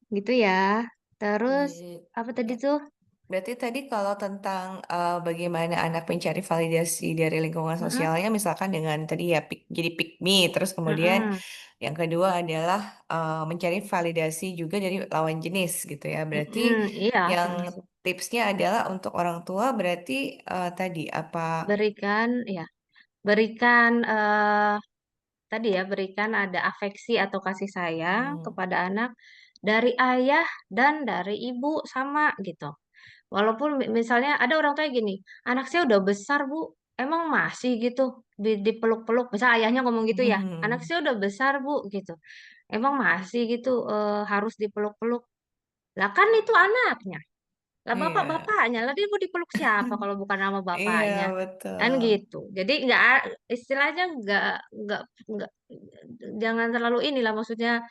Gitu ya. Terus
Iya.
apa tadi tuh?
Berarti tadi kalau tentang bagaimana anak mencari validasi dari lingkungan
Heeh,
sosialnya, misalkan dengan tadi ya jadi pick me, terus kemudian
heeh,
yang kedua adalah mencari validasi juga dari lawan jenis gitu ya. Berarti
iya,
yang
termasuk
tipsnya adalah untuk orang tua berarti tadi apa?
berikan, ya, berikan tadi ya, berikan ada afeksi atau kasih sayang
Hmm,
kepada anak dari ayah dan dari ibu sama gitu. Walaupun misalnya ada orang tua gini, anak saya udah besar Bu, emang masih gitu dipeluk-peluk. Misal ayahnya ngomong gitu ya, anak
hmm,
saya udah besar Bu gitu, emang masih gitu harus dipeluk-peluk. Lah kan itu anaknya. Lah
iya,
bapak-bapaknya, lah dia mau dipeluk siapa kalau bukan nama
iya
bapaknya? Kan
betul.
gitu. Jadi istilahnya nggak jangan terlalu inilah maksudnya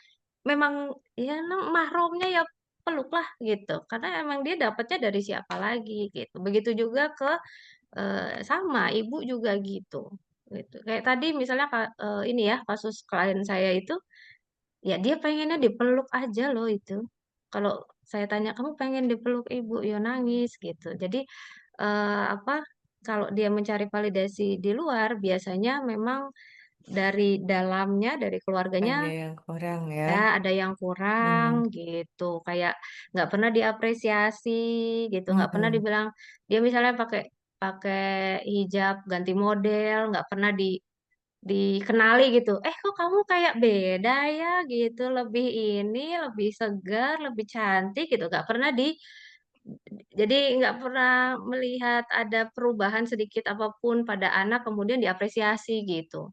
memang ya mahrumnya ya peluk lah gitu. Karena emang dia dapatnya dari siapa lagi gitu. Begitu juga ke sama ibu juga gitu. Gitu. Kayak tadi misalnya ini ya kasus klien saya itu ya dia pengennya dipeluk aja loh itu. Kalau saya tanya kamu pengen dipeluk ibu, ya nangis gitu. Jadi apa? Kalau dia mencari validasi di luar, biasanya memang dari dalamnya, dari keluarganya
Ada yang kurang ya.
ya ada yang kurang
Hmm,
gitu. Kayak nggak pernah diapresiasi gitu, nggak pernah
hmm,
dibilang dia misalnya pakai pakai hijab ganti model, nggak pernah dikenali gitu. Kok kamu kayak beda ya gitu, lebih ini, lebih segar, lebih cantik gitu. Jadi nggak pernah melihat ada perubahan sedikit apapun pada anak kemudian diapresiasi gitu.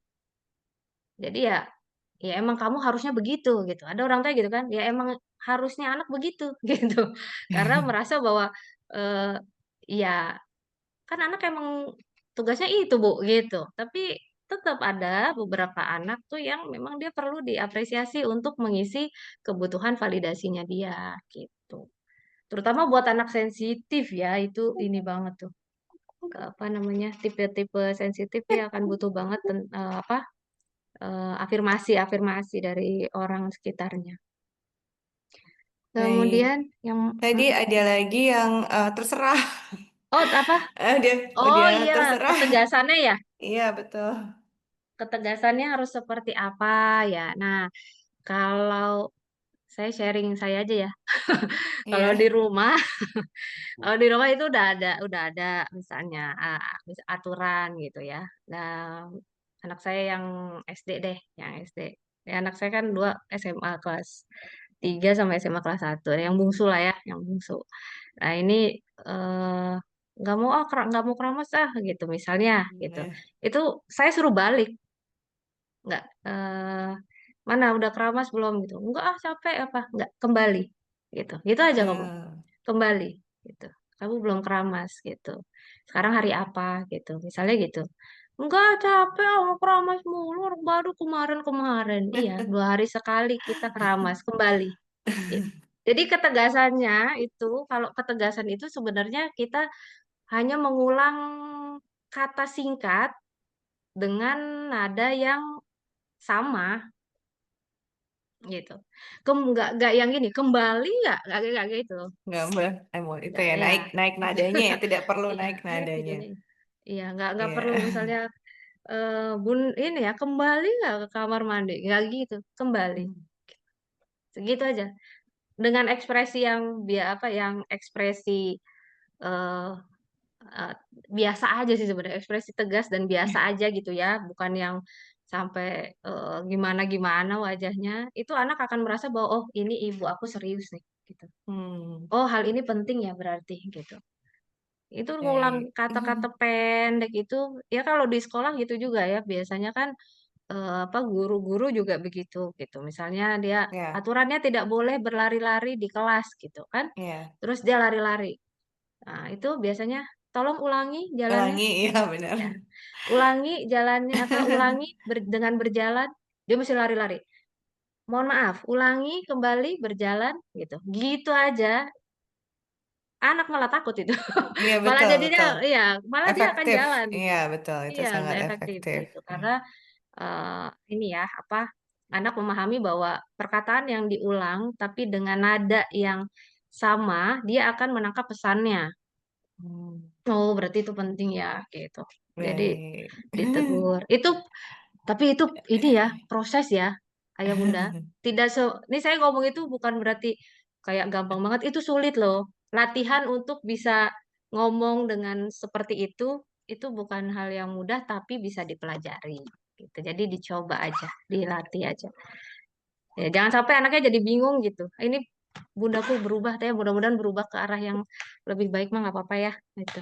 Jadi ya emang kamu harusnya begitu gitu. Ada orang tua gitu kan, ya emang harusnya anak begitu gitu. Karena merasa bahwa eh, ya kan anak emang tugasnya itu Bu gitu. Tapi tetap ada beberapa anak tuh yang memang dia perlu diapresiasi untuk mengisi kebutuhan validasinya dia gitu. Terutama buat anak sensitif ya itu ini banget tuh. Apa namanya tipe-tipe sensitif dia akan butuh banget apa afirmasi-afirmasi dari orang sekitarnya.
baik.
Kemudian yang
Tadi ada lagi yang terserah.
oh apa?
Dia
Oh
udah
iya,
terserah.
ketegasannya ya.
Iya betul.
Ketegasannya harus seperti apa ya? Nah, kalau saya sharing saya aja ya. Kalau di
Iya.
rumah, kalau di rumah itu udah ada misalnya aturan gitu ya. Nah, anak saya yang SD deh, yang SD. Ya, anak saya kan dua SMA kelas 3 sama SMA kelas 1. Yang bungsu lah ya, yang bungsu. Nah, ini eh, nggak mau keramas gitu misalnya gitu.
Nah,
Itu saya suruh balik, nggak mana udah keramas belum gitu. Enggak capek apa, nggak kembali gitu. Gitu aja kamu
ah,
kembali gitu. Kamu belum keramas gitu. Sekarang hari apa gitu. Misalnya gitu. Enggak capek mau keramas mulu baru kemarin. Iya, 2 hari sekali kita keramas kembali. Gitu. Jadi ketegasannya itu, kalau ketegasan itu sebenarnya kita hanya mengulang kata singkat dengan nada yang sama gitu. Nggak yang gini, kembali nggak gitu.
Gambar itu
Nggak,
ya
ya.
naik nadanya ya, tidak perlu
Iya,
naik nadanya.
iya, nggak
Iya.
perlu misalnya bun ini ya kembali nggak ke kamar mandi, nggak gitu, kembali, segitu aja. Dengan ekspresi yang apa, yang ekspresi eh, eh, biasa aja sih sebenarnya, ekspresi tegas dan biasa aja gitu ya, bukan yang sampai gimana-gimana wajahnya. Itu anak akan merasa bahwa oh ini ibu aku serius nih, gitu.
Hmm,
Oh hal ini penting ya berarti gitu. Itu ngulang
baik.
kata-kata pendek itu ya kalau di sekolah gitu juga ya biasanya kan apa guru-guru juga begitu gitu. Misalnya dia
Ya,
aturannya tidak boleh berlari-lari di kelas gitu kan.
ya.
Terus dia lari-lari. Nah, itu biasanya tolong ulangi jalannya.
Ulangi, ya benar.
Ya. Ulangi jalannya apa ulangi dengan berjalan dia mesti lari-lari. Mohon maaf, ulangi kembali berjalan gitu. Gitu aja. Anak malah takut itu.
Iya
Malah
betul,
jadinya
betul.
iya, malah dia akan
Efektif.
jalan
Iya,
gitu.
betul. Itu
Iya,
sangat
nggak efektif
efektif.
gitu. Karena ini ya apa anak memahami bahwa perkataan yang diulang tapi dengan nada yang sama dia akan menangkap pesannya.
Hmm,
Oh, berarti itu penting ya gitu. Jadi
baik.
ditegur. Tapi itu ini ya proses ya, Ayah Bunda. Tidak ini saya ngomong itu bukan berarti kayak gampang banget. Itu sulit loh. Latihan untuk bisa ngomong dengan seperti itu bukan hal yang mudah, tapi bisa dipelajari. Gitu. Jadi dicoba aja, dilatih aja. Ya, jangan sampai anaknya jadi bingung gitu. Ini bundaku berubah, tapi mudah-mudahan berubah ke arah yang lebih baik mah nggak apa-apa ya. Gitu.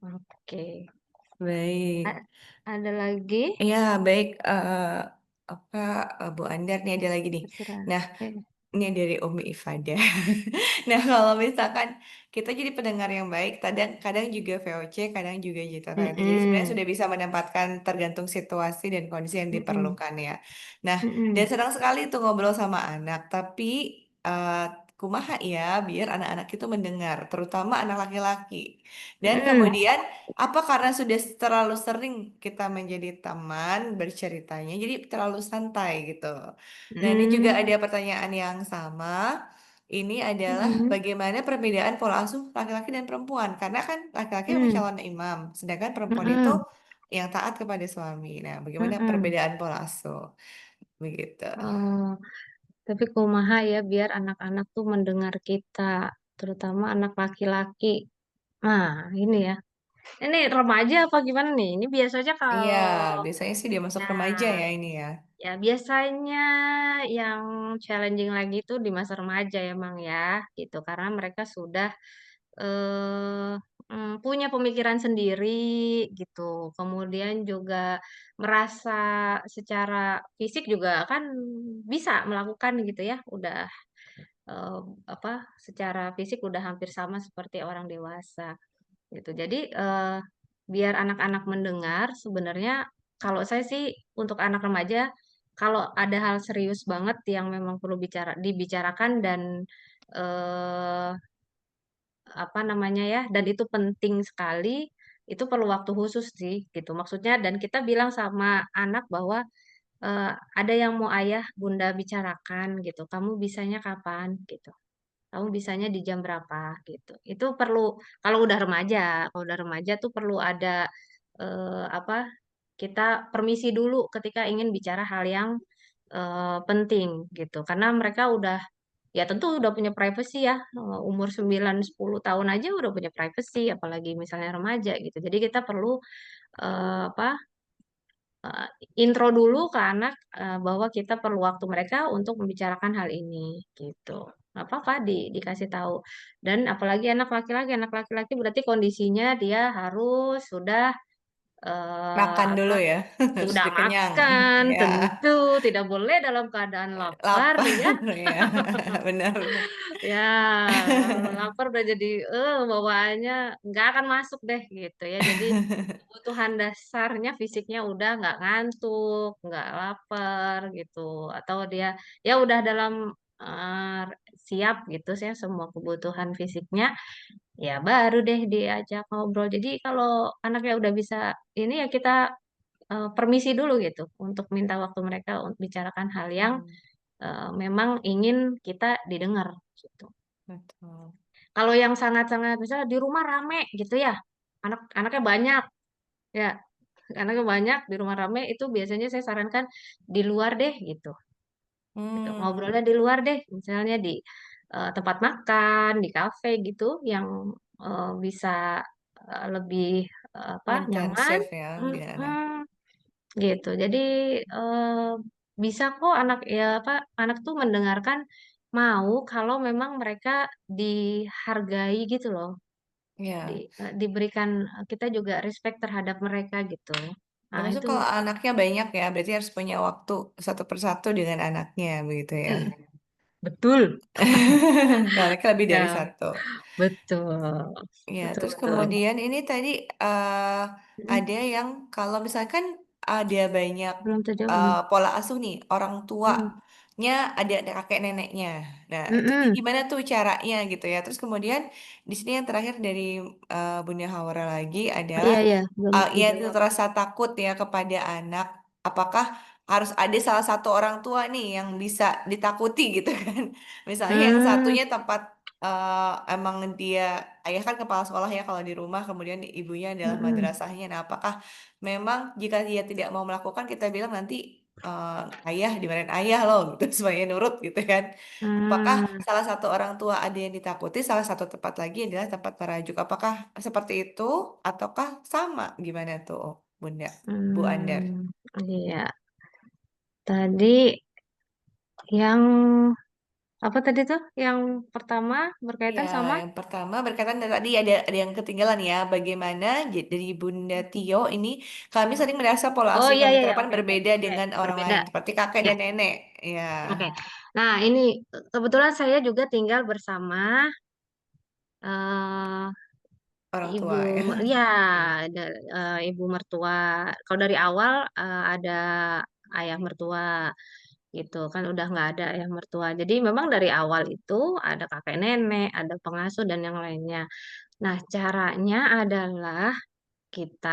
Oke.
Baik.
A- ada lagi?
Iya, baik. Apa Bu Andar nih ada lagi nih.
Terserah.
Nah,
Eh,
ini dari Umi Ifada. Nah, kalau misalkan kita jadi pendengar yang baik, kadang kadang juga VOC, kadang juga J-Talk. Jadi sebenarnya
Mm-mm.
sudah bisa menempatkan tergantung situasi dan kondisi yang
Mm-mm.
diperlukan ya. Nah, dan
Mm-mm.
senang sekali tuh ngobrol sama anak, tapi eh, kumaha ya biar anak-anak itu mendengar, terutama anak laki-laki. Dan
Mm-mm.
kemudian apa karena sudah terlalu sering kita menjadi teman berceritanya, jadi terlalu santai gitu. Nah, ini juga
Mm-mm.
ada pertanyaan yang sama. Ini adalah
Mm-mm.
bagaimana perbedaan pola asuh laki-laki dan perempuan. Karena kan laki-laki memang
Mm-mm.
calon imam, sedangkan perempuan itu
Mm-mm.
yang taat kepada suami. Nah, bagaimana
Mm-mm.
perbedaan pola asuh? Begitu.
Oh, tapi kumaha ya biar anak-anak tuh mendengar kita, terutama anak laki-laki. Nah, ini ya. Ini remaja apa gimana nih? Ini biasanya
Iya,
kalau
biasanya sih dia masuk remaja
nah,
ya ini ya.
ya biasanya yang challenging lagi tuh di masa remaja emang ya, gitu. Karena mereka sudah eh, punya pemikiran sendiri gitu. Kemudian juga merasa secara fisik juga kan bisa melakukan gitu ya. Udah eh, apa secara fisik udah hampir sama seperti orang dewasa gitu. Jadi biar anak-anak mendengar sebenarnya kalau saya sih untuk anak remaja kalau ada hal serius banget yang memang perlu dibicarakan dan eh, apa namanya ya dan itu penting sekali itu perlu waktu khusus sih gitu maksudnya dan kita bilang sama anak bahwa eh, ada yang mau ayah bunda bicarakan gitu kamu bisanya kapan gitu kamu bisanya di jam berapa gitu itu perlu kalau udah remaja tuh perlu ada apa kita permisi dulu ketika ingin bicara hal yang penting gitu karena mereka udah ya tentu udah punya privacy ya umur 9 10 tahun aja udah punya privacy apalagi misalnya remaja gitu jadi kita perlu apa eh, intro dulu ke anak bahwa kita perlu waktu mereka untuk membicarakan hal ini gitu nggak apa-apa dikasih tahu dan apalagi anak laki-laki berarti kondisinya dia harus sudah
Makan
apa
dulu ya, harus
sudah
dikenyang.
makan,
Ya,
tentu tidak boleh dalam keadaan lapar ya.
lapar ya, benar.
Ya, kalau lapar udah jadi bawaannya nggak akan masuk deh gitu ya. Jadi kebutuhan dasarnya fisiknya udah nggak ngantuk, nggak lapar gitu, atau dia ya udah dalam eh, siap gitu ya semua kebutuhan fisiknya, ya baru deh diajak ngobrol. Jadi kalau anaknya udah bisa ini ya kita permisi dulu gitu untuk minta waktu mereka untuk bicarakan hal yang
Hmm,
memang ingin kita didengar gitu.
betul.
Kalau yang sangat-sangat misalnya di rumah rame gitu ya, anak-anaknya banyak ya, anaknya banyak di rumah rame itu biasanya saya sarankan di luar deh gitu. Gitu.
Hmm,
Ngobrolnya di luar deh, misalnya di tempat makan, di kafe gitu yang bisa lebih apa nyaman.
intensif ya, biar anak.
Mm-mm. Gitu. Jadi eh, bisa kok anak ya apa anak tuh mendengarkan mau kalau memang mereka dihargai gitu loh.
Ya,
Diberikan kita juga respect terhadap mereka gitu. Nah,
termasuk
itu
kalau anaknya banyak ya, berarti harus punya waktu satu persatu dengan anaknya, begitu ya.
mm, betul.
Kalau mereka lebih dari
Ya,
satu.
betul.
Ya,
Betul
terus
betul.
kemudian ini tadi
Mm,
ada yang kalau misalkan ada banyak
belum terjawab ini.
pola asuh nih, orang
Mm,
tuanya ada kakek neneknya. Nah, itu
mm-mm.
gimana tuh caranya gitu ya. Terus kemudian di sini yang terakhir dari Bunda Hawara lagi
Oh,
adalah
iya iya belum
ya
dijawab.
terasa takut ya kepada anak. Apakah harus ada salah satu orang tua nih yang bisa ditakuti gitu kan? Misalnya yang
Hmm,
satunya tempat emang dia ayah kan kepala sekolah ya kalau di rumah, kemudian ibunya adalah
mm-mm.
madrasahnya. Nah, apakah memang jika dia tidak mau melakukan, kita bilang nanti ayah dimarahin ayah loh gitu supaya nurut gitu kan? Apakah
Hmm,
salah satu orang tua ada yang ditakuti, salah satu tempat lagi adalah tempat merajuk? Apakah seperti itu ataukah sama? Gimana tuh, Bunda, Bu Andar?
hmm, iya. Tadi yang apa tadi tuh? Yang pertama
Ya,
berkaitan sama
yang pertama berkaitan dari tadi ada yang ketinggalan ya. Bagaimana dari Bunda Tio ini kami sering merasa pola
Oh
asuh
iya
yang kami
iya iya
terapkan
oke oke
berbeda
oke
dengan orang
berbeda
lain, seperti kakek
ya
dan nenek. Ya,
oke. Nah ini kebetulan saya juga tinggal bersama eh,
orang
ibu
tua ya.
ya ibu mertua. Kalau dari awal ada ayah mertua gitu kan udah nggak ada ayah mertua. Jadi memang dari awal itu ada kakek nenek, ada pengasuh dan yang lainnya. Nah caranya adalah kita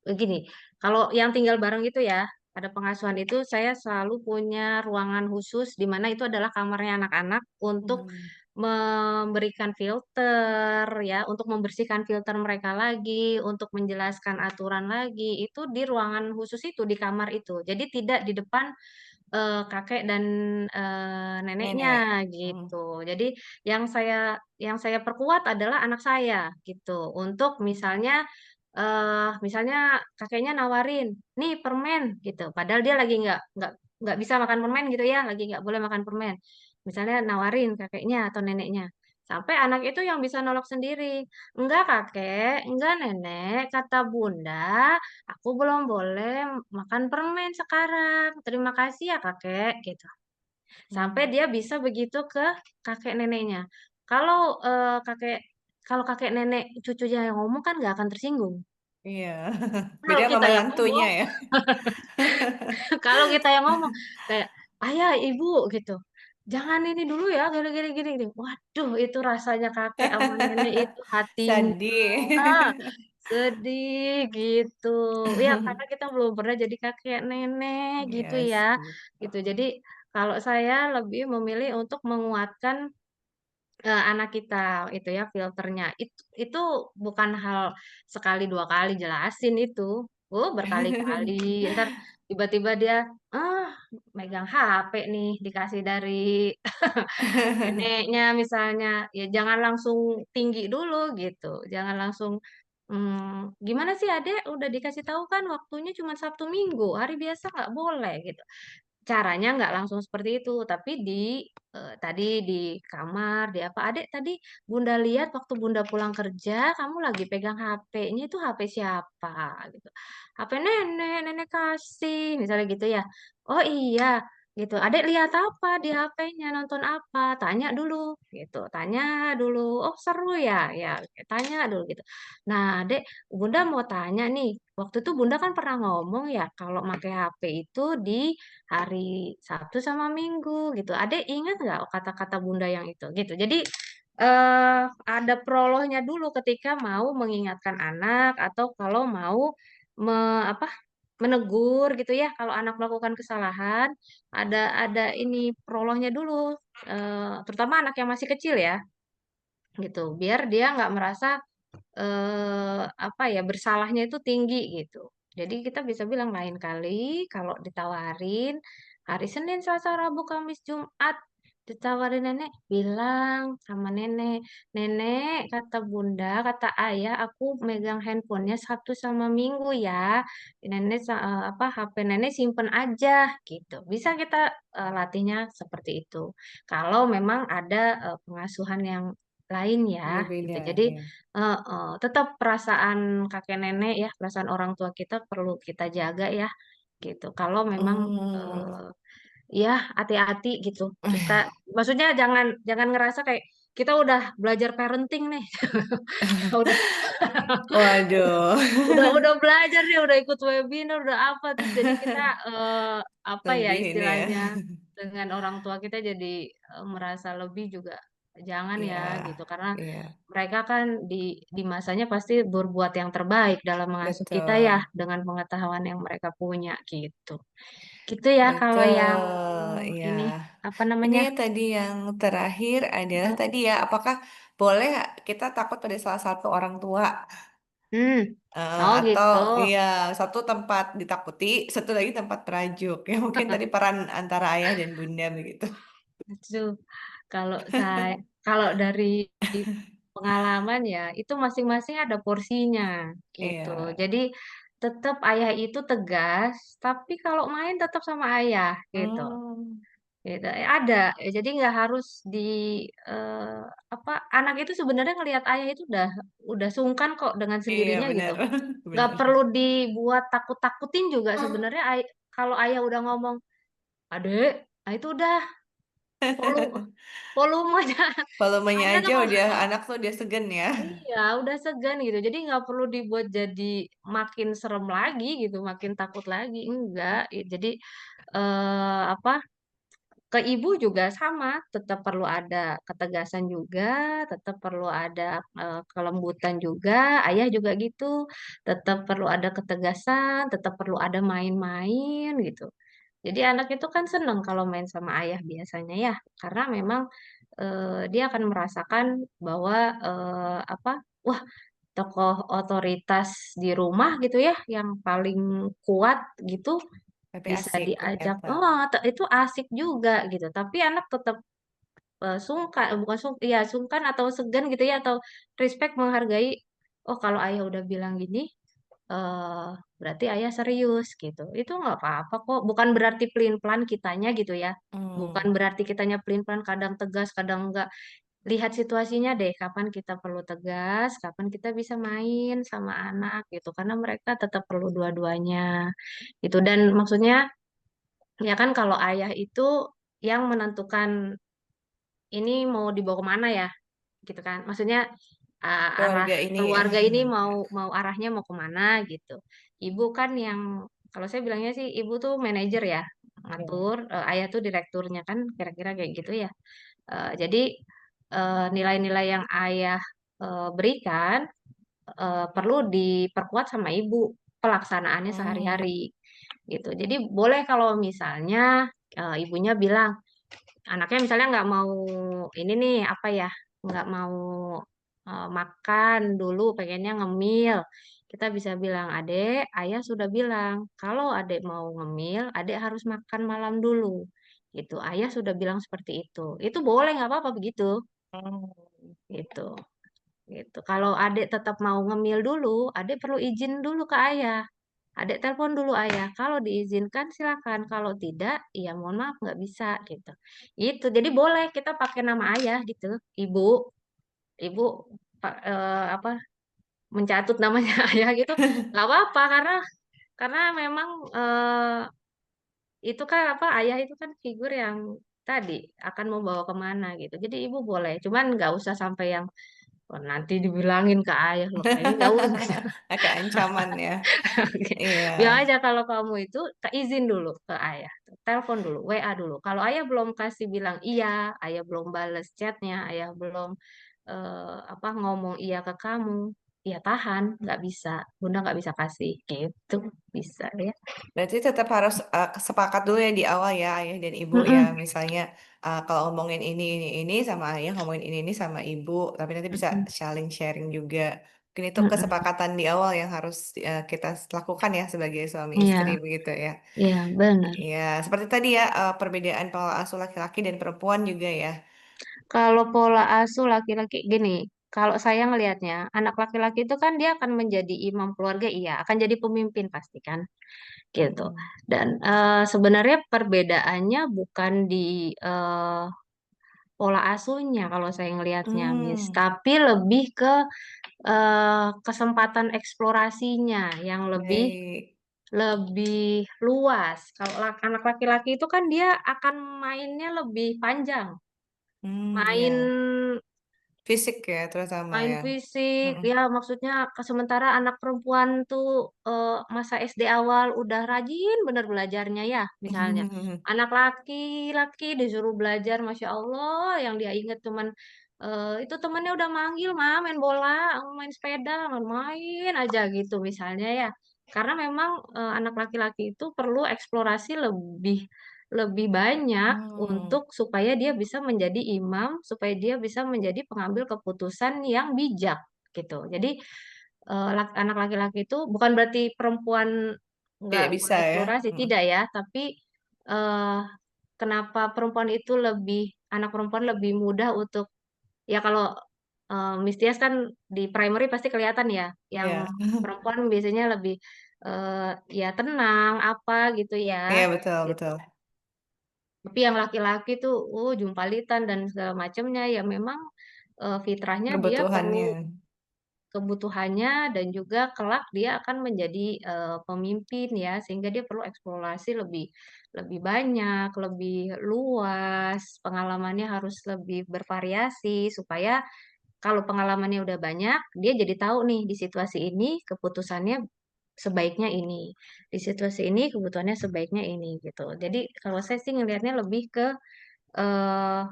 begini, kalau yang tinggal bareng itu ya, ada pengasuhan itu saya selalu punya ruangan khusus di mana itu adalah kamarnya anak-anak untuk
Hmm.
memberikan filter ya, untuk membersihkan filter mereka lagi, untuk menjelaskan aturan lagi, itu di ruangan khusus itu di kamar itu. Jadi tidak di depan kakek dan neneknya
Nenek. Hmm.
gitu. Jadi yang saya perkuat adalah anak saya gitu. Untuk misalnya kakeknya nawarin, nih permen gitu. Padahal dia lagi nggak bisa makan permen gitu ya, lagi nggak boleh makan permen. Misalnya nawarin kakeknya atau neneknya. Sampai anak itu yang bisa nolak sendiri. Enggak kakek, enggak nenek, kata bunda, aku belum boleh makan permen sekarang. Terima kasih ya kakek, gitu. Sampai
Hmm.
dia bisa begitu ke kakek neneknya. Kalau kakek kalau kakek nenek cucunya yang ngomong kan nggak akan tersinggung.
Iya.
Kalau
Beda
kita
sama
yang
mantunya
ngomong,
ya.
kalau kita yang ngomong kayak ayah, ibu gitu. Jangan ini dulu ya, gini gini gini. Gini. Waduh, itu rasanya kakek sama nenek itu hatinya
Sedih.
sedih gitu. Ya, karena kita belum pernah jadi kakek nenek gitu
Yes,
ya.
gitu.
Gitu. Jadi kalau saya lebih memilih untuk menguatkan anak kita itu ya filternya. Itu bukan hal sekali dua kali jelasin itu. Berkali-kali. Ntar tiba-tiba dia ah megang HP nih dikasih dari neneknya misalnya. Ya jangan langsung tinggi dulu gitu. Jangan langsung gimana sih adek udah dikasih tahu kan waktunya cuma Sabtu Minggu hari biasa nggak boleh gitu caranya nggak langsung seperti itu, tapi tadi di kamar, di apa, adek tadi Bunda lihat waktu Bunda pulang kerja, kamu lagi pegang HP-nya itu HP siapa gitu. HP nenek, nenek kasih, misalnya gitu ya. Oh iya, gitu. Adek lihat apa di HP-nya, nonton apa? Tanya dulu, gitu. Tanya dulu. Oh seru ya, ya. Tanya dulu gitu. Nah, adek, Bunda mau tanya nih. Waktu itu Bunda kan pernah ngomong ya, kalau pakai HP itu di hari Sabtu sama Minggu gitu. Adek ingat nggak kata-kata Bunda yang itu gitu. Jadi ada prolognya dulu ketika mau mengingatkan anak atau kalau mau apa menegur gitu ya kalau anak melakukan kesalahan ada ini prolognya dulu terutama anak yang masih kecil ya gitu biar dia nggak merasa apa ya bersalahnya itu tinggi gitu. Jadi kita bisa bilang lain kali kalau ditawarin hari Senin, Selasa, Rabu, Kamis, Jumat ditawarin nenek bilang sama nenek, nenek kata bunda, kata ayah aku megang handphonenya Sabtu sama Minggu ya. Nenek apa HP nenek simpen aja gitu. Bisa kita latihnya seperti itu. Kalau memang ada pengasuhan yang lain ya gitu.
Berbeda
Jadi
ya.
tetap perasaan kakek nenek ya, perasaan orang tua kita perlu kita jaga ya, gitu. Kalau memang
Hmm.
eh, ya hati-hati gitu. Kita, maksudnya jangan jangan ngerasa kayak kita udah belajar parenting nih, udah
Waduh,
udah belajar nih, udah ikut webinar, udah apa, terus jadi kita apa ya
lebih ini ya.
istilahnya dengan orang tua kita jadi merasa lebih juga jangan
Iya,
ya gitu karena
iya,
mereka kan di masanya pasti berbuat yang terbaik dalam mengasuh kita ya
betul,
dengan pengetahuan yang mereka punya gitu. Gitu ya kalau yang
betul, iya.
ini apa
Ini
namanya?
tadi yang terakhir adalah tadi ya, apakah boleh kita takut pada salah satu orang tua?
Hmm. Oh
Atau
gitu.
iya satu tempat ditakuti, satu lagi tempat terajuk. Ya mungkin tadi peran antara ayah dan bunda begitu.
Aduh, kalau saya kalau dari pengalaman ya itu masing-masing ada porsinya gitu.
Iya.
Jadi tetap ayah itu tegas, tapi kalau main tetap sama ayah gitu.
Hmm,
Gitu. Ada, jadi nggak harus di eh, apa anak itu sebenarnya ngelihat ayah itu udah sungkan kok dengan
iya
sendirinya gitu.
benar,
Nggak
benar.
perlu dibuat takut-takutin juga sebenarnya. Kalau ayah udah ngomong, adek, nah itu udah volume volumenya
Volumenya
ayah
aja
tuh
udah anak tuh udah segen ya.
iya udah segan gitu. Jadi nggak perlu dibuat jadi makin serem lagi gitu, makin takut lagi. Enggak. Jadi apa? Ke ibu juga sama, tetap perlu ada ketegasan juga, tetap perlu ada kelembutan juga, ayah juga gitu, tetap perlu ada ketegasan, tetap perlu ada main-main gitu. Jadi anak itu kan seneng kalau main sama ayah biasanya ya, karena memang dia akan merasakan bahwa apa, wah tokoh otoritas di rumah gitu ya, yang paling kuat gitu
Tapi
bisa
asik
diajak
ternyata.
oh itu asik juga gitu tapi anak tetap sungkan bukan ya sungkan atau segan gitu ya atau respect menghargai oh kalau ayah udah bilang gini eh berarti ayah serius gitu itu nggak apa-apa kok bukan berarti pelin-pelan kitanya gitu ya bukan
Hmm.
berarti kitanya pelin-pelan kadang tegas kadang enggak lihat situasinya deh kapan kita perlu tegas kapan kita bisa main sama anak gitu karena mereka tetap perlu dua-duanya gitu dan maksudnya ya kan kalau ayah itu yang menentukan ini mau dibawa kemana ya, gitu kan. Maksudnya arah
Keluarga ini ya.
keluarga ini mau mau arahnya mau kemana gitu. Ibu kan yang kalau saya bilangnya sih ibu tuh manajer ya,
Ya.
ngatur. Ayah tuh direkturnya kan kira-kira kayak gitu ya. Jadi nilai-nilai yang ayah berikan perlu diperkuat sama ibu pelaksanaannya
Hmm.
sehari-hari gitu. Jadi boleh kalau misalnya ibunya bilang anaknya misalnya nggak mau ini nih apa ya nggak mau makan dulu pengennya ngemil kita bisa bilang adek ayah sudah bilang kalau adek mau ngemil adek harus makan malam dulu gitu ayah sudah bilang seperti itu boleh nggak apa-apa begitu
Hmm.
gitu gitu kalau adek tetap mau ngemil dulu adek perlu izin dulu ke ayah Adik telepon dulu ayah. Kalau diizinkan silakan. Kalau tidak, ya mohon maaf nggak bisa gitu. Gitu. Jadi boleh kita pakai nama ayah gitu. Ibu, ibu apa mencatut namanya ayah gitu nggak apa-apa karena memang itu kan apa ayah itu kan figur yang tadi akan membawa kemana gitu. Jadi ibu boleh, cuman nggak usah sampai yang "Oh, nanti dibilangin ke ayah loh kayaknya nggak usah."
Agak ancaman ya.
Oke.
Iya.
Bilang aja kalau kamu itu izin dulu ke ayah, telepon dulu, WA dulu. Kalau ayah belum kasih bilang iya, ayah belum bales chatnya, ayah belum apa ngomong iya ke kamu, ya tahan, nggak bisa, bunda nggak bisa kasih, gitu bisa ya.
Berarti tetap harus sepakat dulu ya di awal ya ayah dan ibu ya.
Mm-mm,
Misalnya kalau ngomongin ini sama ayah, ngomongin ini sama ibu, tapi nanti bisa
mm-mm,
saling sharing juga. Mungkin itu
mm-mm.
kesepakatan di awal yang harus kita lakukan ya sebagai suami istri
Iya,
begitu ya.
iya benar.
Iya, seperti tadi ya perbedaan pola asuh laki-laki dan perempuan juga ya.
Kalau pola asuh laki-laki gini, kalau saya ngelihatnya, anak laki-laki itu kan dia akan menjadi imam keluarga, iya, akan jadi pemimpin pasti kan, gitu.
Mm-mm.
Dan sebenarnya perbedaannya bukan di pola asuhnya kalau saya ngelihatnya, Miss,
Hmm,
tapi lebih ke kesempatan eksplorasinya yang lebih
baik.
lebih luas. Kalau anak laki-laki itu kan dia akan mainnya lebih panjang, main
Ya, fisik ya terutama
main
ya.
fisik
Mm-mm.
ya maksudnya sementara anak perempuan tuh masa SD awal udah rajin bener belajarnya ya misalnya anak laki-laki disuruh belajar Masya Allah yang dia inget cuman itu temennya udah manggil mah main bola main sepeda main aja gitu misalnya ya karena memang anak laki-laki itu perlu eksplorasi lebih lebih banyak
Hmm,
untuk supaya dia bisa menjadi imam, supaya dia bisa menjadi pengambil keputusan yang bijak gitu. Jadi anak laki-laki itu bukan berarti perempuan nggak
tidak bisa
boleh
ya.
eksplorasi,
Mm-mm.
tidak ya. Tapi eh, kenapa perempuan itu lebih anak perempuan lebih mudah untuk ya kalau Miss Tias kan di primary pasti kelihatan ya, yang
Iya,
perempuan biasanya lebih eh, ya tenang apa gitu ya.
iya betul
Gitu.
betul.
Tapi yang laki-laki tuh, jumpalitan dan segala macamnya ya memang fitrahnya dia perlu
Kebutuhannya.
kebutuhannya dan juga kelak dia akan menjadi pemimpin ya sehingga dia perlu eksplorasi lebih lebih banyak, lebih luas, pengalamannya harus lebih bervariasi supaya kalau pengalamannya udah banyak, dia jadi tahu nih di situasi ini keputusannya sebaiknya ini. Di situasi ini kebutuhannya sebaiknya ini gitu. Jadi kalau saya sih ngelihatnya lebih ke eh,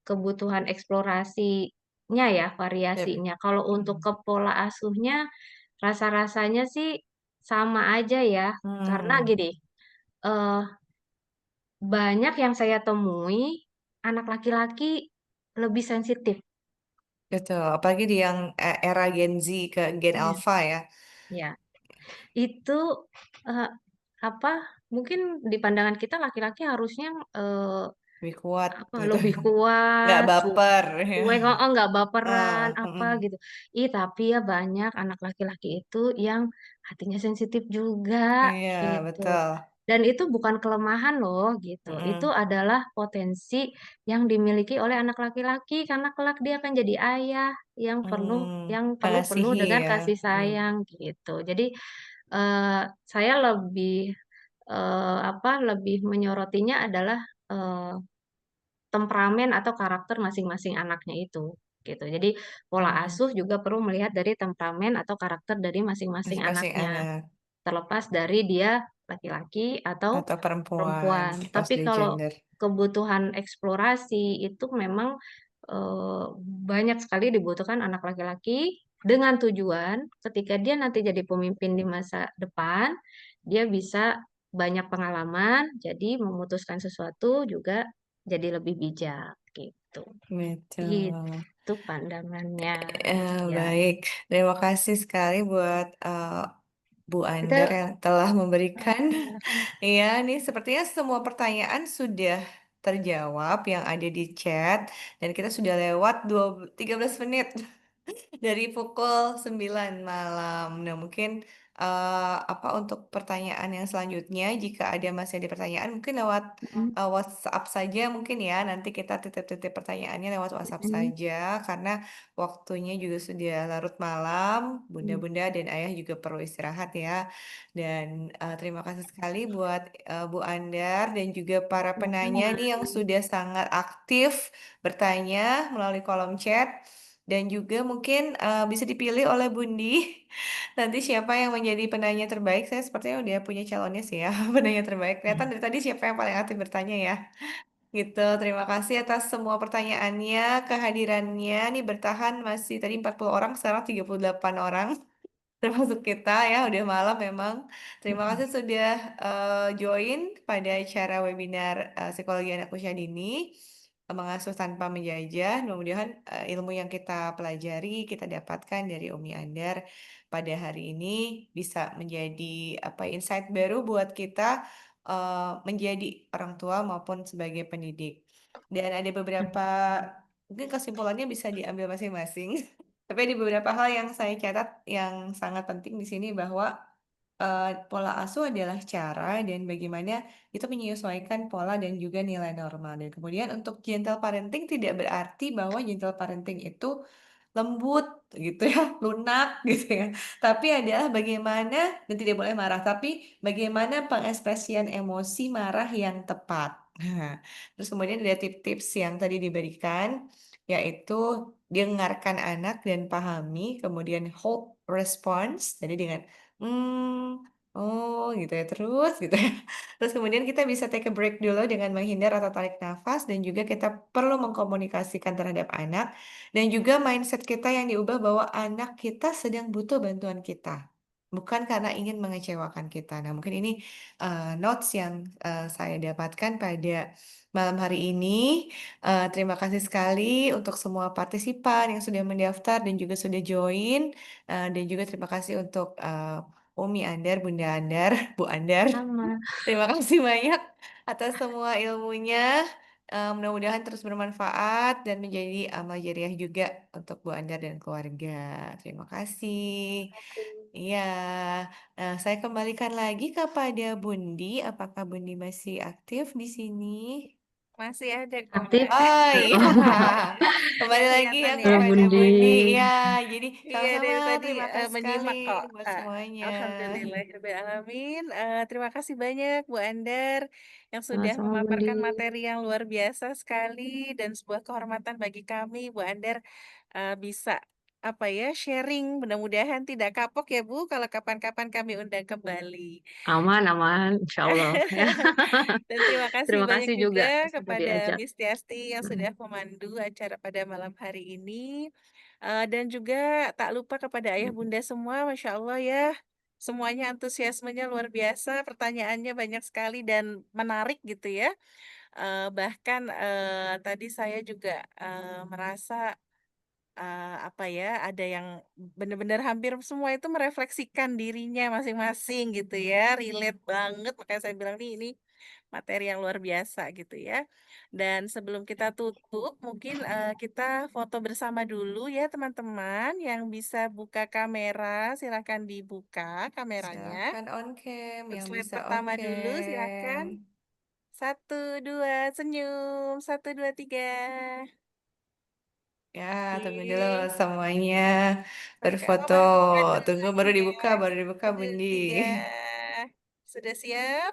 kebutuhan eksplorasinya ya,
Yep.
variasinya. Kalau untuk
Mm.
ke pola asuhnya, rasa-rasanya sih sama aja ya. Karena
Hmm,
gini, eh, banyak yang saya temui anak laki-laki lebih sensitif.
betul. Apalagi di yang era Gen Z ke Gen
Iya.
Alpha ya,
Ya, itu eh, apa? Mungkin di pandangan kita laki-laki harusnya
lebih kuat
apa
gitu.
lebih
Nggak
kuat,
baper ya.
cuek, oh, nggak baperan apa
Mm-mm.
gitu. Ih, tapi ya banyak anak laki-laki itu yang hatinya sensitif juga
Iya,
gitu.
betul.
Dan itu bukan kelemahan loh gitu. Itu
Mm-mm.
adalah potensi yang dimiliki oleh anak laki-laki karena kelak dia akan jadi ayah yang perlu penuh
Mengasihi
dengan
ya.
kasih
Mm.
sayang gitu. Jadi eh, saya lebih apa lebih menyorotinya adalah eh, temperamen atau karakter masing-masing anaknya itu gitu. Jadi pola
Mm.
asuh juga perlu melihat dari temperamen atau karakter dari masing-masing
Masing-masing
anaknya,
anak
terlepas dari dia laki-laki atau
atau perempuan,
perempuan.
pas
Tapi
di
kalau
gender.
kebutuhan eksplorasi itu memang eh, banyak sekali dibutuhkan anak laki-laki dengan tujuan ketika dia nanti jadi pemimpin di masa depan, dia bisa banyak pengalaman, jadi memutuskan sesuatu juga jadi lebih bijak gitu.
Betul.
Gitu pandangannya. Ya,
Baik, terima kasih sekali buat Bu Andar
kita
yang telah memberikan. Iya, nih sepertinya semua pertanyaan sudah terjawab yang ada di chat dan kita sudah lewat 13 menit dari pukul 9 malam. Nah, mungkin apa untuk pertanyaan yang selanjutnya, jika ada masih ada pertanyaan mungkin lewat WhatsApp saja mungkin ya. Nanti kita titip-titip pertanyaannya lewat WhatsApp saja karena waktunya juga sudah larut malam. Bunda-bunda dan ayah juga perlu istirahat ya. Dan terima kasih sekali buat Bu Andar dan juga para penanya nih yang sudah sangat aktif bertanya melalui kolom chat. Dan juga mungkin bisa dipilih oleh Bundi nanti siapa yang menjadi penanya terbaik. Saya sepertinya udah punya calonnya sih ya, penanya terbaik. Kelihatan dari tadi siapa yang paling aktif bertanya ya. Gitu, terima kasih atas semua pertanyaannya, kehadirannya. Nih bertahan masih tadi 40 orang, sekarang 38 orang. Termasuk kita ya, udah malam memang. Terima kasih sudah join pada acara webinar Psikologi Anak Usia Dini, Mengasuh Tanpa Menjajah. Mudah-mudahan ilmu yang kita pelajari, kita dapatkan dari Umi Andar pada hari ini bisa menjadi apa insight baru buat kita menjadi orang tua maupun sebagai pendidik. Dan ada beberapa, mungkin kesimpulannya bisa diambil masing-masing. Tapi ada beberapa hal yang saya catat yang sangat penting di sini bahwa pola asuh adalah cara dan bagaimana itu menyesuaikan pola dan juga nilai normal. Dan kemudian untuk gentle parenting tidak berarti bahwa gentle parenting itu lembut gitu ya, lunak gitu ya. Tapi adalah bagaimana dan tidak boleh marah, tapi bagaimana pengekspresian emosi marah yang tepat. Nah, terus kemudian ada tips-tips yang tadi diberikan, yaitu dengarkan anak dan pahami, kemudian hold response, jadi dengan oh gitu ya, terus gitu ya. Terus kemudian kita bisa take a break dulu dengan menghindar atau tarik nafas, dan juga kita perlu mengkomunikasikan terhadap anak dan juga mindset kita yang diubah bahwa anak kita sedang butuh bantuan kita, bukan karena ingin mengecewakan kita. Nah, mungkin ini notes yang saya dapatkan pada malam hari ini. Terima kasih sekali untuk semua partisipan yang sudah mendaftar dan juga sudah join. Dan juga terima kasih untuk Umi Andar, Bunda Andar, Bu Andar.
Sama.
Terima kasih banyak atas semua ilmunya. Mudah-mudahan terus bermanfaat dan menjadi amal jariah juga untuk Bu Andar dan keluarga. Terima kasih. Iya, saya kembalikan lagi kepada Bundi. Apakah Bundi masih aktif di sini?
Masih ada kok,
Aktif.
Mbak.
Oh iya,
Nggak
kembali lagi ya
kelihatan ya.
kepada
Bundi.
Bundi. Ya, jadi
Iya,
sama-sama
dari tadi
terima kasih sekali
menyimak kok,
buat
Kak.
semuanya.
Alhamdulillahirrahmanirrahim. Terima kasih banyak Bu Andar yang sudah
Sama-sama Bundi.
memaparkan materi yang luar biasa sekali dan sebuah kehormatan bagi kami, Bu Andar, bisa apa ya sharing. Mudah-mudahan tidak kapok ya Bu kalau kapan-kapan kami undang kembali.
Aman, aman, insya Allah. Ya.
Dan terima kasih
Terima
banyak
kasih juga
juga
sudah
kepada
diajak.
Miss Tiasti yang
Mm.
sudah memandu acara pada malam hari ini. Dan juga tak lupa kepada ayah bunda semua, Masya Allah ya. Semuanya antusiasmenya luar biasa, pertanyaannya banyak sekali dan menarik gitu ya. Bahkan tadi saya juga merasa apa ya, ada yang benar-benar hampir semua itu merefleksikan dirinya masing-masing gitu ya, relate banget. Makanya saya bilang nih ini materi yang luar biasa gitu ya. Dan sebelum kita tutup, mungkin kita foto bersama dulu ya teman-teman. Yang bisa buka kamera, silakan dibuka kameranya.
Silakan on cam,
Untuk
yang
slide
bisa on
pertama dulu,
cam.
silakan. Satu, dua, senyum. Satu, dua, tiga.
Ya, tunggu dulu
Oke.
semuanya
Pakai apa
berfoto.
baru buka
Tunggu
dulu ya.
baru dibuka
Satu, dua,
Bundi.
tiga. Sudah siap?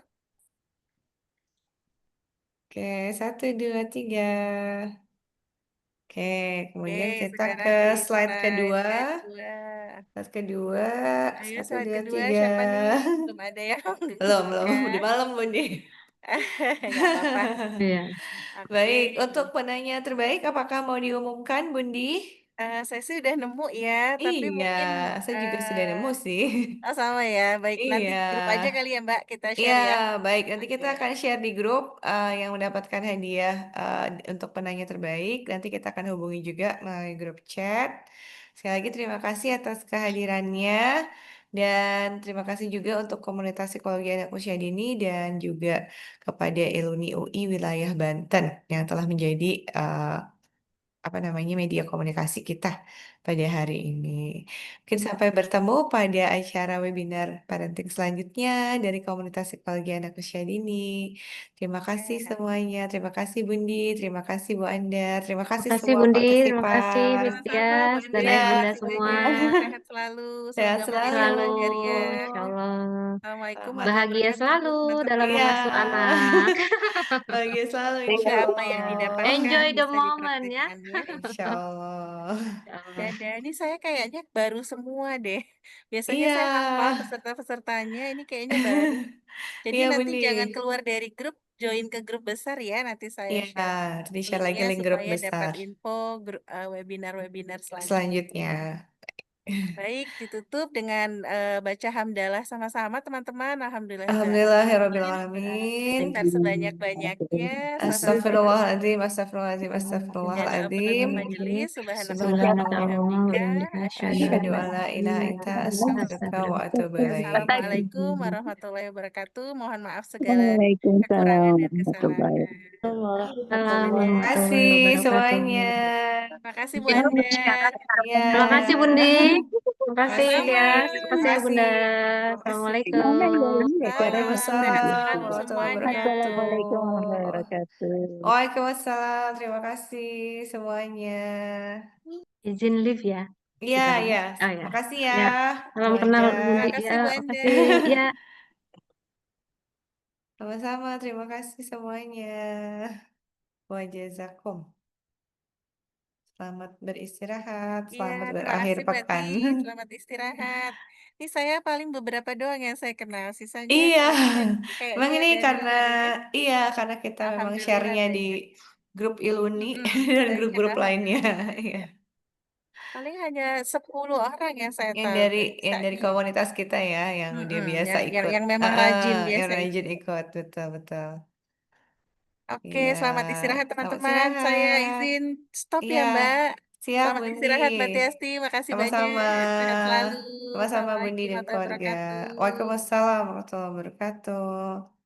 Oke, satu, dua, tiga. Oke,
Oke,
kemudian kita ke
sekarang di
slide
slide
kedua.
kedua.
Slide kedua,
Ayo
satu,
slide
dua,
kedua
tiga.
siapa nih? Belum ada yang
Belum,
buka.
udah malam Bundi.
Nggak apa-apa.
Iya.
Oke.
Baik, untuk penanya terbaik, apakah mau diumumkan Bundi?
Saya sih udah nemu ya, tapi
Iya,
mungkin
saya juga sudah
eh
nemu sih.
oh sama ya. Baik, nanti
Iya.
grup aja kali ya Mbak kita
Iya,
share ya.
baik. Nanti
Oke.
kita akan share di grup yang mendapatkan hadiah untuk penanya terbaik. Nanti kita akan hubungi juga melalui grup chat. Sekali lagi terima kasih atas kehadirannya dan terima kasih juga untuk komunitas psikologi anak usia dini dan juga kepada Eluni UI wilayah Banten yang telah menjadi apa namanya media komunikasi kita pada hari ini. Mungkin sampai bertemu pada acara webinar parenting selanjutnya dari komunitas psikologi anak usia dini. Terima kasih
Ya.
semuanya. Terima kasih Bundi, terima kasih Bu Andar, terima kasih
Makasih
semua
Bundi, terima kasih
partisipan.
Miss
Sama-sama Bu
Tias dan
Anda,
Ya,
Ayah Bunda
Bu
semua.
Eda, sehat selalu.
sehat
Semoga
Sehat
selalu.
merdeka
selalu,
belajarnya.
Insya Allah.
Assalamualaikum
Selamat.
warahmatullahi
Bahagia
wabarakatuh,
selalu dalam
teman-teman.
Iya,
mengasuh anak.
bahagia selalu insya
Semoga apa yang
Allah.
didapatkan
Enjoy the
bisa
moment ya.
dipraktekkannya.
Insya Allah.
Insya Allah.
Dadah, ini saya kayaknya baru semua deh. Biasanya
Iya,
saya hafal peserta-pesertanya, ini kayaknya baru. Jadi
iya
nanti
Bundi.
jangan keluar dari grup, join ke grup besar ya. Nanti saya
Iya,
share
nanti share lagi
linknya
link grup
supaya dapat
besar
info webinar-webinar selanjutnya.
selanjutnya.
Baik, ditutup dengan baca hamdalah sama-sama teman-teman.
Alhamdulillahirabbil
Alhamdulillahirobbilalamin.
alamin.
Dan sebanyak-banyaknya.
Astagfirullahaladzim, astagfirullahaladzim,
Dan
astagfirullahaladzim.
penutup majelis.
Subhanaka
Subhanallah.
Allahumma wa
Subhanakallahumma
bihamdika asyhadu an
Asyhadu
la
an la ilaha
ilaha
illa
illa
anta
anta
astaghfiruka wa
astaghfiruka
atubu
wa
ilaik.
atubu ilaik.
Assalamualaikum warahmatullahi wabarakatuh. Mohon maaf segala
Waalaikumsalam
kekurangan dan
warahmatullahi
kesalahan.
wabarakatuh.
Salam
Dadah.
Terima kasih
warahmatullahi wabarakatuh.
semuanya.
Terima kasih Bu Anda.
Terima kasih Bundi.
Ya,
Terima kasih
Sama-sama.
Tias. Terima
terima
kasih ya Bunda.
kasih, terima kasih.
Assalamualaikum.
Salam. Sehat
Waalaikumsalam
selalu
warahmatullahi
semuanya.
Assalamualaikum warahmatullahi
wabarakatuh.
wabarakatuh.
Waalaikumsalam, terima kasih semuanya.
Izin live ya
Iya,
sekarang.
iya.
Oh ya.
Makasih ya,
Ya.
Bu
Salam kenal
Anda.
Bundi.
Terima kasih
Ya,
Bu Anda.
makasih. Ya.
Sama-sama, terima kasih semuanya. Wajazakum. Selamat beristirahat,
Iya,
selamat
terima
berakhir
kasih Mbak Ti.
pekan.
Selamat istirahat. Ini saya paling beberapa doang yang saya kenal. Sisanya
Iya,
semuanya
memang
kayaknya
ini
dari
karena
kemarin.
iya karena kita memang
Alhamdulillah
share-nya di
banyak.
grup Iluni dan
Banyak,
grup-grup lainnya.
Alhamdulillah
Iya.
banyak. Paling hanya 10 orang yang saya
Yang
tahu
dari
dan
yang dari
sisanya.
komunitas kita ya, yang dia biasa
Yang,
ikut,
yang memang rajin
yang
biasa
rajin
ikut.
ikut, betul betul.
Oke,
Iya,
selamat istirahat
selamat
teman-teman. Saya
istirahat.
izin stop
Iya,
ya Mbak.
siap
Selamat
Bundi.
istirahat Mbak Tiasti. Makasih
Sama-sama,
banyak. Sehat selalu.
sama-sama Bundi
Assalamualaikum
dan
warahmatullahi
keluarga.
wabarakatuh.
Waalaikumsalam warahmatullahi wabarakatuh.